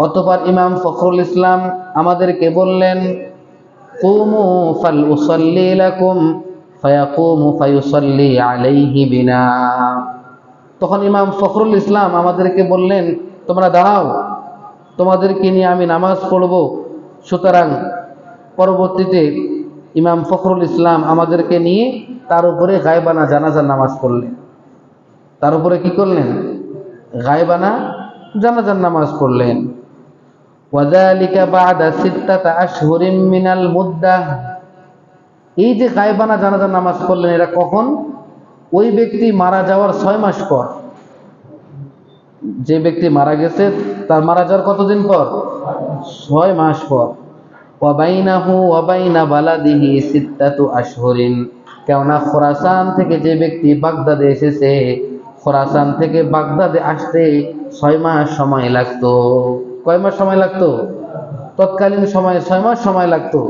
অতঃপর ইমাম ফখরুল ইসলাম আমাদেরকে বললেন, কুমু ফাল উসাল্লি লাকুম, ফায়াকুমু ফায়ুসাল্লি আলাইহি বিনা। তখন ইমাম ফখরুল ইসলাম আমাদেরকে বললেন, তোমরা দাঁড়াও, তোমাদেরকে নিয়ে আমি নামাজ পড়ব। সুতরাং পরবর্তীতে ইমাম ফখরুল ইসলাম আমাদেরকে নিয়ে তার উপরে গায়বানা জানাজার নামাজ পড়লেন। তার উপরে কি করলেন? গায়বানা জানাজার নামাজ পড়লেন। ওয়াযালিকা বা'দা 6 আশহুরিন মিনাল মুদ্দাহ, এই যে গায়বানা জানাজার নামাজ পড়লেন এটা কখন? ওই ব্যক্তি মারা যাওয়ার 6 মাস পর। যে ব্যক্তি মারা গেছে তার মারা যাওয়ার কতদিন পর? 6 মাস পর। ওয়া বাইনাহু ওয়া বাইনা বালাদিহি 6 আশহুরিন, কেননা খোরাসান থেকে যে ব্যক্তি বাগদাদে এসেছে, খোরাসান থেকে বাগদাদে আসতে 6 মাস সময় লাগতো। কয় মাস সময় লাগতো? তৎকালীন সময়ে 6 মাস সময় লাগতো।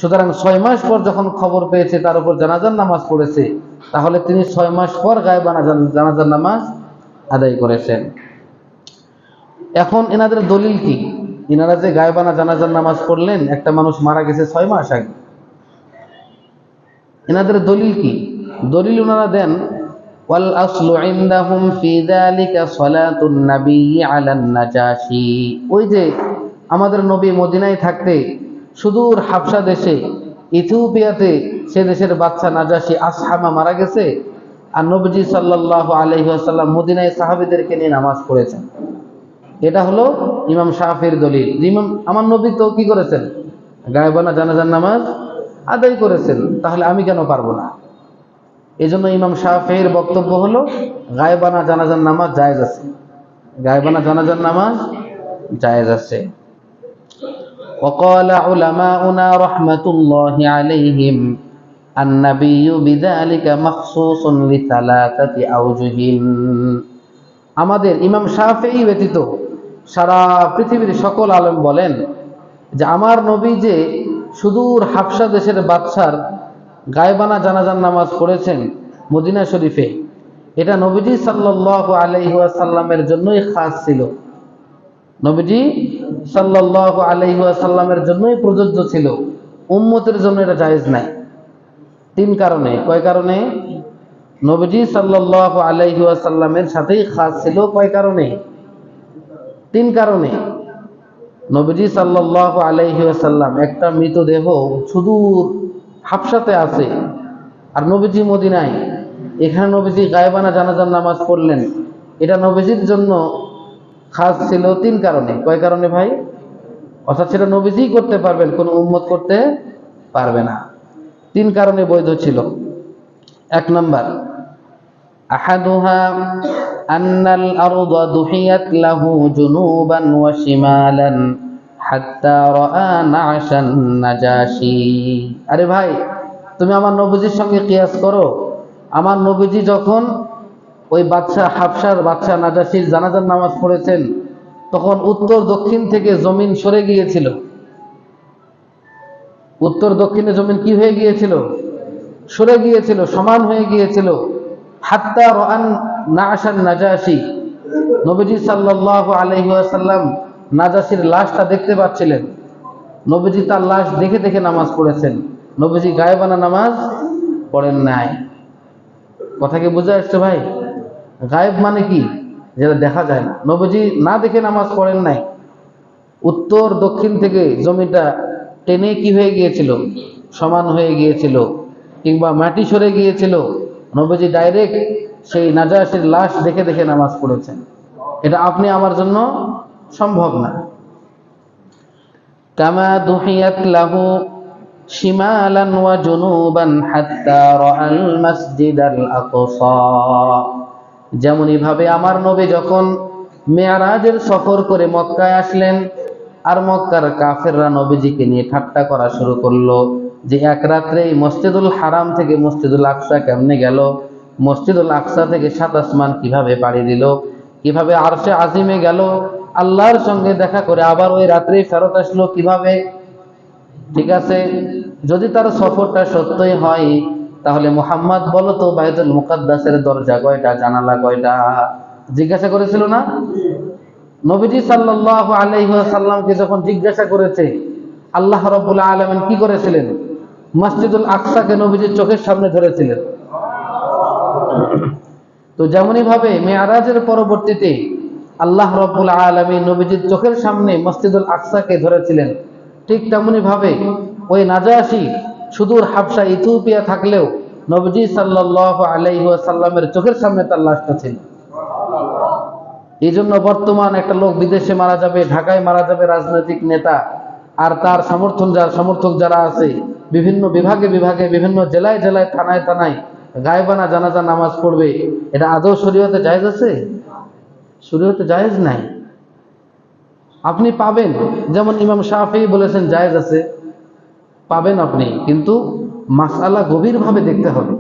সুতরাং 6 মাস পর যখন খবর পেয়েছে তার উপর জানাজার নামাজ পড়েছে, তাহলে তিনি 6 মাস পর গায়বানা জানাজার নামাজ আদায় করেছেন। এখন এনাদের দলিল কি? এনারা যে গায়বানা জানাজার নামাজ পড়লেন, একটা মানুষ মারা গেছে 6 মাস আগে, এনাদের দলিল কি? দলিল ওনারা দেন, ওয়াল আসলু ইনদাহুম ফি যালিকা সালাতুন নবী আলান নাজাশি, ওই যে আমাদের নবী মদিনায় থাকতে সুদূর হাবশা দেশে ইথিওপিয়াতে সে দেশের বাদশা নাজাশি আসহামা মারা গেছে, আর নবীজি সাল্লাল্লাহু আলাইহি ওয়াসাল্লাম মদিনায় সাহাবীদেরকে নিয়ে নামাজ পড়েছেন। এটা হলো ইমাম শাফির দলিল। ইমাম আমার নবী তো কি করেছেন? গায়বানা জানাজার নামাজ আদায় করেছেন, তাহলে আমি কেন পারবো না? এজন্য ইমাম শাফির বক্তব্য হলো গায়বানা জানাজার নামাজ জায়েজ আছে, গায়বানা জানাজার নামাজ জায়েজ আছে। وقال علماؤنا رحمة الله عليهم النبي بذلك مخصوص لثلاثة أوجه, আমাদের ইমাম শাফিঈ ব্যতীত সারা পৃথিবীর সকল আলেম বলেন যে আমার নবী যে সুদূর হাবশা দেশের বাদশার গায়বানা জানাজার নামাজ পড়েছেন মদিনা শরীফে, এটা নবীজি সাল্লাল্লাহু আলাইহি ওয়াসাল্লামের জন্যই খাস ছিল, নবীজি সাল্লাল্লাহু আলাইহি ওয়াসাল্লামের জন্যই প্রযোজ্য ছিল, উম্মতের জন্য এটা জায়েজ নাই। 3 কারণে। কয় কারণে? নবীজি সাল্লাল্লাহু আলাইহি ওয়াসাল্লামের সাথেই খাস ছিল। কয় কারণে? 3 কারণে। নবীজি সাল্লাল্লাহু আলাইহি ওয়াসাল্লাম, একটা মৃতদেহ সুদূর হাবশাতে আছে আর নবীজি মদিনায়, এখানে নবীজি গায়বানা জানাজার নামাজ পড়লেন, এটা নবীজির জন্য খাস ছিল 3 কারণে। কয় কারণে ভাই? অর্থাৎ সেটা নবীজিই করতে পারবেন, কোনো উম্মত করতে পারবে না। 3 কারণে বৈধ ছিল। 1 নাম্বার, আহাদুহা আন্নাল আরদা দুহিয়াত লাহু জুনুবান ওয়া শিমালান হাত্তা রাআ নাশান নাজাশি। আরে ভাই, তুমি আমার নবীজির সঙ্গে কিয়াস করো। আমার নবীজি যখন ওই বাদশা হাবশার বাদশা নাজাশির জানাজার নামাজ পড়েছেন, তখন উত্তর দক্ষিণ থেকে জমিন সরে গিয়েছিল। উত্তর দক্ষিণে জমিন কি হয়ে গিয়েছিল? সরে গিয়েছিল, সমান হয়ে গিয়েছিল। হাত্তা রাআন নাশান নাজাশি, নবীজি সাল্লাল্লাহু আলাইহি ওয়াসাল্লাম নাজাশির লাশটা দেখতে পাচ্ছিলেন। নবীজি তার লাশ দেখে দেখে নামাজ পড়েছেন, নবীজি গায়েবানা নামাজ পড়েন নাই। কথা কি বুঝা আসছে ভাই? গায়েব মানে কি? যেটা দেখা যায় না। নবীজি না দেখে নামাজ পড়েন নাই। উত্তর দক্ষিণ থেকে জমিটা টেনে কি হয়ে গিয়েছিল? সমান হয়ে গিয়েছিল, কিংবা মাটি সরে গিয়েছিল। নবীজি ডাইরেক্ট সেই নাজাশির লাশ দেখে দেখে নামাজ পড়েছেন। এটা আপনি আমার জন্য সম্ভব না। কামা দুহিয়াত লাহু শিমালান ওয়া জুনুবান হাত্তা রাআল মাসজিদাল আকসা, যেমনই ভাবে আমার নবী যখন মেরাজের সফর করে মক্কায় আসলেন, আর মক্কার কাফেররা নবীজিকে নিয়ে ঠাট্টা করা শুরু করলো যে এক রাত্রেই মসজিদুল হারাম থেকে মসজিদুল আকসা কেমনে গেল, মসজিদুল আকসা থেকে 7 আসমান কিভাবে পাড়ি দিল, কিভাবে আরশে আজিমে গেল, আল্লাহর সঙ্গে দেখা করে আবার ওই রাত্রেই ফেরত আসলো কিভাবে। ঠিক আছে, যদি তার সফরটা সত্যই হয়, তাহলে মুহাম্মদ বলো তো বাইতুল মুকাদ্দাসের দরজা কয়টা, জানালা কয়টা? জিজ্ঞাসা করেছিল না? নবীজি সাল্লাল্লাহু আলাইহি ওয়াসাল্লামকে যখন জিজ্ঞাসা করেছে, আল্লাহ রাব্বুল আলামিন কি করেছিলেন? মসজিদুল আকসাকে নবীজির চোখের সামনে ধরেছিলেন। তো যেমনই ভাবে মেরাজের পরবর্তীতে আল্লাহ রাব্বুল আলামিন নবীজির চোখের সামনে মসজিদুল আকসাকে ধরেছিলেন, ঠিক তেমনি ভাবে ওই নাজাশি সুদূর হাবশা ইথিওপিয়া থাকলেও নবীজি সাল্লাল্লাহু আলাইহি ওয়াসাল্লামের চোখের সামনে তার লাশটা ছিল। এই জন্য বর্তমান একটা লোক বিদেশে মারা যাবে, ঢাকায় মারা যাবে, রাজনৈতিক নেতা আর তার সমর্থক যারা আছে বিভিন্ন বিভাগে বিভাগে, বিভিন্ন জেলায় জেলায়, থানায় থানায় গায়েবানা জানাজা নামাজ পড়বে, এটা আদৌ শরীয়তে জায়েজ আছে? শরীয়তে জায়েজ নাই। আপনি পাবেন, যেমন ইমাম শাফিঈ বলেছেন জায়েজ আছে, পাবেন আপনি, কিন্তু মাসআলা গভীরভাবে দেখতে হবে।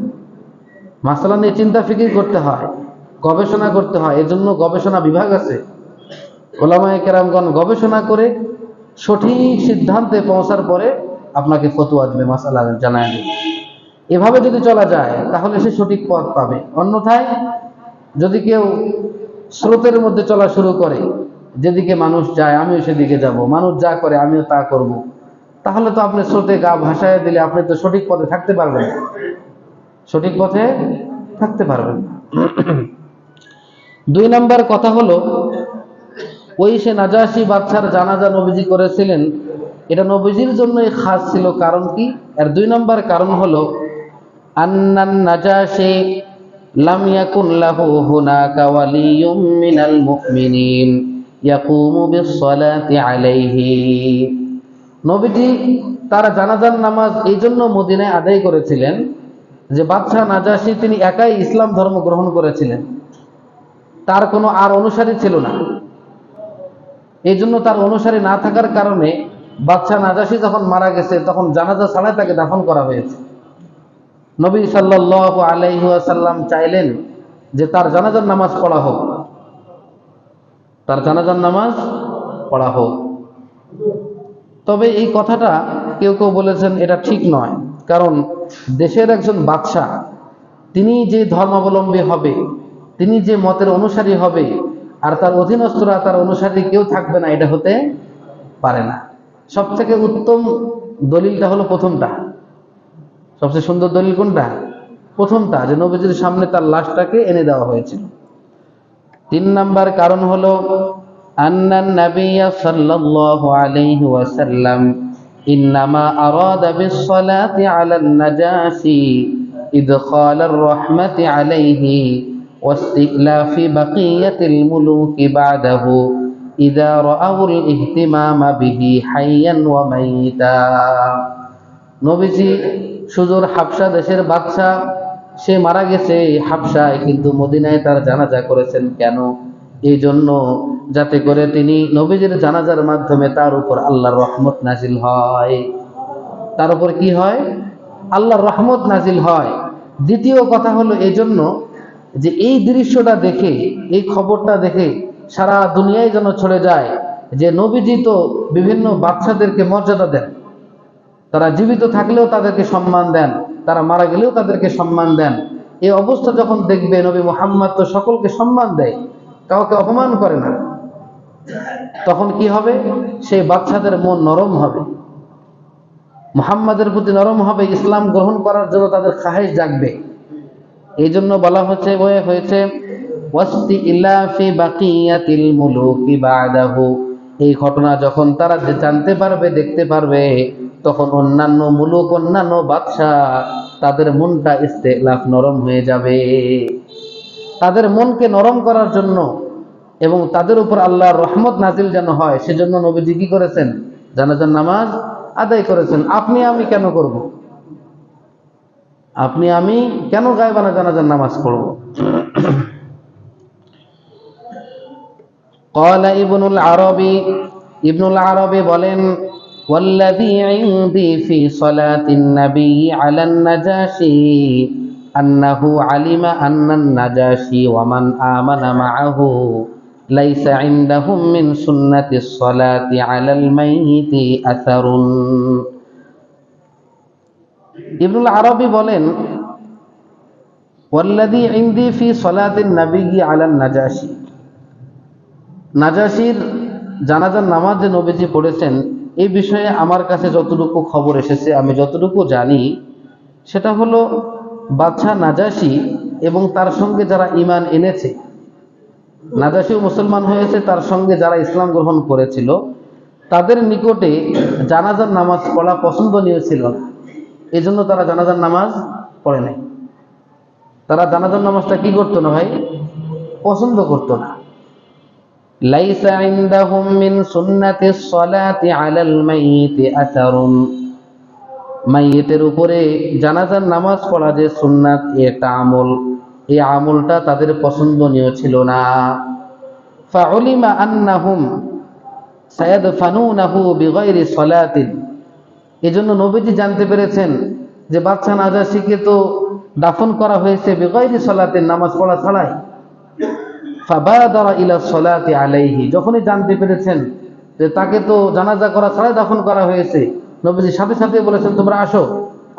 মাসআলা নিয়ে চিন্তা ফিকির করতে হয়, গবেষণা করতে হয়। এজন্য গবেষণা বিভাগ আছে, ওলামায়ে কেরামগণ গবেষণা করে সঠিক সিদ্ধান্তে পৌঁছার পরে আপনাকে ফতোয়া দেবে, মাসআলা জানায় দেবে। এভাবে যদি চলা যায় তাহলে সে সঠিক পথ পাবে। অন্যথায় যদি কেউ স্রোতের মধ্যে চলা শুরু করে, যেদিকে মানুষ যায় আমিও সেদিকে যাব, মানুষ যা করে আমিও তা করব, তাহলে তো আপনি স্রোতে গা ভাসায় দিলে আপনি তো সঠিক পথে থাকতে পারবেন না, সঠিক পথে থাকতে পারবেন না। 2 নাম্বার কথা হলো, ওই সে নাজাশি বাদশার জানাজা নবীজি করেছিলেন, এটা নবীজির জন্যই খাস ছিল। কারণ কি? এর 2 নাম্বার কারণ হলো আন্নান নাজাশি লাম ইয়াকুন লাহু হুনাকা ওয়ালিয়্যুম মিনাল মুমিনিন ইয়াকুমু বিস-সালাতি আলাইহি। নবীজি তার জানাজার নামাজ এই জন্য মদিনায় আদায় করেছিলেন যে বাদশাহ নাজাশি তিনি একাই ইসলাম ধর্ম গ্রহণ করেছিলেন, তার কোনো আর অনুসারী ছিল না। এই জন্য তার অনুসারী না থাকার কারণে বাদশাহ নাজাশি যখন মারা গেছে তখন জানাজা ছাড়াই তাকে দাফন করা হয়েছে। নবী সাল্লাল্লাহু আলাইহি ওয়াসাল্লাম চাইলেন যে তার জানাজার নামাজ পড়া হোক, তার জানাজার নামাজ পড়া হোক। তবে এই কথাটা কেউ কেউ বলেছেন এটা ঠিক নয়, কারণ দেশের একজন বাদশাহ তিনি যে ধর্মাবলম্বী হবে, তিনি যে মতের অনুসারী হবে, আর তার অধীনস্থরা তার অনুসারী কেউ থাকবে না, এটা হতে পারে না। সবথেকে উত্তম দলিলটা হলো প্রথমটা। সবচেয়ে সুন্দর দলিল কোনটা? প্রথমটা, যে নবীজির সামনে তার লাশটাকে এনে দেওয়া হয়েছিল। 3 নাম্বার কারণ হলো আন্নান নাবিয়্য সাল্লাল্লাহু আলাইহি ওয়াসাল্লাম ইন্নামা আরাদা বিস-সালাতি আলান নাজাশি ইদখালার রাহমাতি আলাইহি ওয়াস্তিখলাফি বাকিয়াতিল মুলুকি বা'দাহু ইযা রাআউল ইহতিমামা বিহি হাইয়ান ওয়া মাইতা। নবীজি সুদূর হাবশা দেশের বাদশাহ, সে মারা গেছে হাবশায়, কিন্তু মদিনায় তার জানাজা করেছেন কেন? এই জন্য যাতে করে তিনি নবীজির জানাজার মাধ্যমে তার উপর আল্লাহর রহমত নাজিল হয়। তার উপর কি হয়? আল্লাহর রহমত নাজিল হয়। দ্বিতীয় কথা হলো এই জন্য যে এই দৃশ্যটা দেখে, এই খবরটা দেখে সারা দুনিয়ায় যেন ছড়ে যায় যে নবীজি তো বিভিন্ন বাদশাদেরকে মর্যাদা দেন, তারা জীবিত থাকলেও তাদেরকে সম্মান দেন, তারা মারা গেলেও তাদেরকে সম্মান দেন। এই অবস্থা যখন দেখবে, নবী মুহাম্মদ তো সকলকে সম্মান দেয়, কাউকে অপমান করে না, তখন কি হবে? সেই বাচ্চাদের মন নরম হবে, মুহাম্মাদের প্রতি নরম হবে, ইসলাম গ্রহণ করার জন্য তাদের খাহেশ জাগবে। এই জন্য বলা হয়েছে ওয়াস্তি ইলাফি বাকিয়াতিল মুলুকি বাদাহু, এই ঘটনা যখন তারা জানতে পারবে, দেখতে পারবে, তখন অন্যান্য মুলুক, অন্যান্য বাদশাহ, তাদের মনটা ইস্তেলাফ নরম হয়ে যাবে। তাদের মনকে নরম করার জন্য এবং তাদের উপর আল্লাহর রহমত নাজিল যেন হয়, সেজন্য নবীজি কি করেছেন? জানাজার নামাজ আদায় করেছেন। আপনি আমি কেন করব? আপনি আমি কেন গায়বানা জানাজার নামাজ পড়ব? قال ابن العربي বলেন, والذي عندي في صلاة النبي على النجاشي أنه علم أن النجاشي ومن آمن معه ليس عندهم من سنة الصلاة على الميت أثر। ইবনুল আরবি বলেন, والذي عندي في صلاة النبي على النجاشي, নাজাশির জানাজার নামাজ যে নবীজি পড়েছেন, এই বিষয়ে আমার কাছে যতটুকু খবর এসেছে, আমি যতটুকু জানি, সেটা হলো বাদশাহ নাজাশি এবং তার সঙ্গে যারা ঈমান এনেছে, নাজাশিও মুসলমান হয়েছে, তার সঙ্গে যারা ইসলাম গ্রহণ করেছিল, তাদের নিকটে জানাজার নামাজ পড়া পছন্দনীয় ছিল না। এই জন্য তারা জানাজার নামাজ পড়ে নাই। তারা জানাজার নামাজটা কি করতো না ভাই? পছন্দ করতো না। লাইসা ইনদাহুম মিন সুন্নাতিস সালাতি আলাল মাইয়িতি আসারুন, মাইয়িতের উপরে জানাজার নামাজ পড়া যে সুন্নাত, এটা আমল, এই আমলটা তাদের পছন্দনীয় ছিল না। ফাউলিমা আন্নাহুম সায়াদফানুনাহু বিগাইরি সালাতিন, এজন্য নবীজি জানতে পেরেছেন যে বাদশা নাজাশিকে তো দাফন করা হয়েছে বিগাইরি সালাতিন, নামাজ পড়া ছাড়াই। ফাবাদারা ইলা সালাতি আলাইহি, যখনই জানতে পেরেছেন যে তাকে তো জানাজা করা ছাড়াই দাফন করা হয়েছে, নবীজি সাথে সাথে বলেছেন, তোমরা আসো,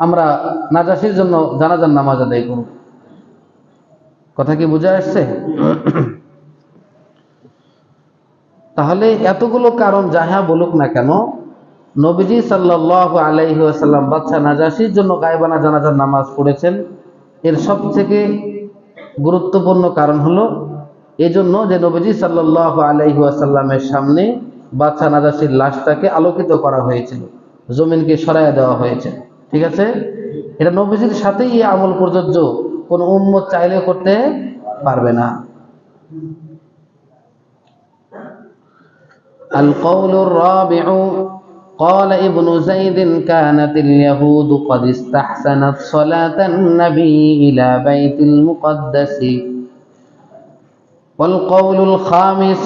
আমরা নাজাশির জন্য জানাজার নামাজ আদায় করব। কথা কি বুঝে আসছে? তাহলে এতগুলো কারণ যাহা বলুক না কেন, নবীজি সাল্লাল্লাহু আলাইহি ওয়াসাল্লাম বাদশা নাজাশির জন্য গায়বানা জানাজার নামাজ পড়েছেন। এর সবথেকে গুরুত্বপূর্ণ কারণ হলো এজন্য যে নবীজি সাল্লাল্লাহু আলাইহি ওয়াসাল্লামের সামনে বাদশা নাজাশির লাশটাকে আলোকিত করা হয়েছিল, জমিনকে সরাইয়া দেওয়া হয়েছে। ঠিক আছে, এটা নবীজির সাথেই এই আমল প্রযোজ্য, কোন উম্মত চাইলে করতে পারবে না। আল কওলুর রাবিউ قال ابن زيد كانت اليهود قد استحسنت صلاة النبي إلى بيت المقدس والقول الخامس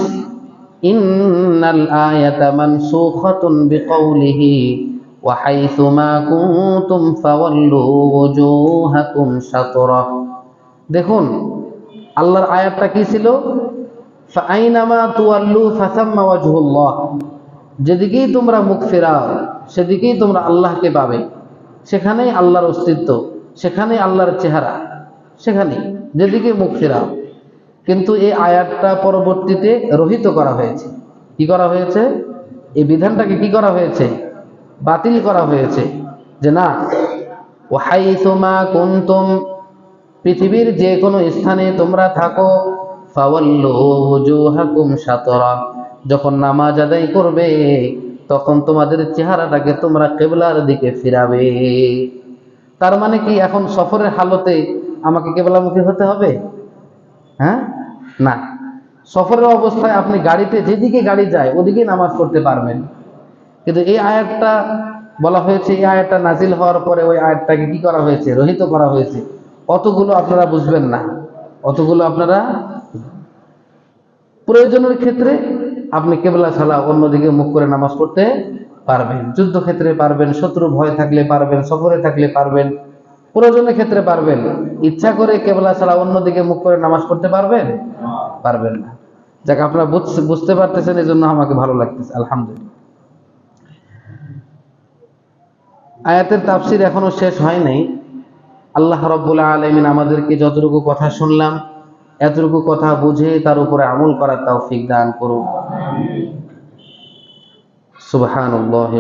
إن الآية منسوخة بقوله وحيثما كنتم فولوا وجوهكم شطره। দেখুন আল্লাহর আয়াতটা কি ছিল? ফাআইনামা তুওয়াল্লু ফাসাম্মা ওয়াজহুল্লাহ, যেদিকেই তোমরা মুখ ফেরাও সেদিকেই তোমরা আল্লাহকে পাবে, সেখানেই আল্লাহর অস্তিত্ব, সেখানেই আল্লাহর চেহারা, সেখানেই যেদিকে মুখ ফেরাও। কিন্তু এই আয়াতটা পরবর্তীতে রহিত করা হয়েছে। কি করা হয়েছে? এই বিধানটাকে কি করা হয়েছে? বাতিল করা হয়েছে। যে না, ওয়াহাইসুমা কুনতুম, পৃথিবীর যে কোনো স্থানে তোমরা থাকো, ফাওয়াল্লু ওয়াজুহাকুম শাতরা, যখন নামাজ আদায় করবে তখন তোমাদের চেহারাটাকে তোমরা কিবলার দিকে ফিরাবে। তার মানে কি এখন সফরের হালতে আমাকে কিবলামুখী হতে হবে? হ্যাঁ, না। সফরের অবস্থায় আপনি গাড়িতে যেদিকে গাড়ি যায় ওদিকেই নামাজ পড়তে পারবেন। কিন্তু এই আয়াতটা বলা হয়েছে, এই আয়াতটা নাজিল হওয়ার পরে ওই আয়াতটাকে কি করা হয়েছে? রহিত করা হয়েছে। অতগুলো আপনারা বুঝবেন না, অতগুলো আপনারা প্রয়োজনের ক্ষেত্রে আপনি কেবলা ছাড়া অন্যদিকে মুখ করে নামাজ পড়তে পারবেন। যুদ্ধক্ষেত্রে পারবেন, শত্রু ভয় থাকলে পারবেন, সফরে থাকলে পারবেন, প্রয়োজনের ক্ষেত্রে পারবেন। ইচ্ছা করে কেবলা ছাড়া অন্যদিকে মুখ করে নামাজ পড়তে পারবেন? পারবেন না। যাক, আপনারা বুঝতে পারতেছেন, এই জন্য আমাকে ভালো লাগতেছে, আলহামদুলিল্লাহ। আয়াতের তাফসির এখনো শেষ হয় নাই। আল্লাহ রাব্বুল আলামিন আমাদেরকে যতটুকু কথা শুনলাম এতটুকু কথা বুঝে তার উপরে আমল করার তৌফিক দান করুন। সুবহানাল্লাহি।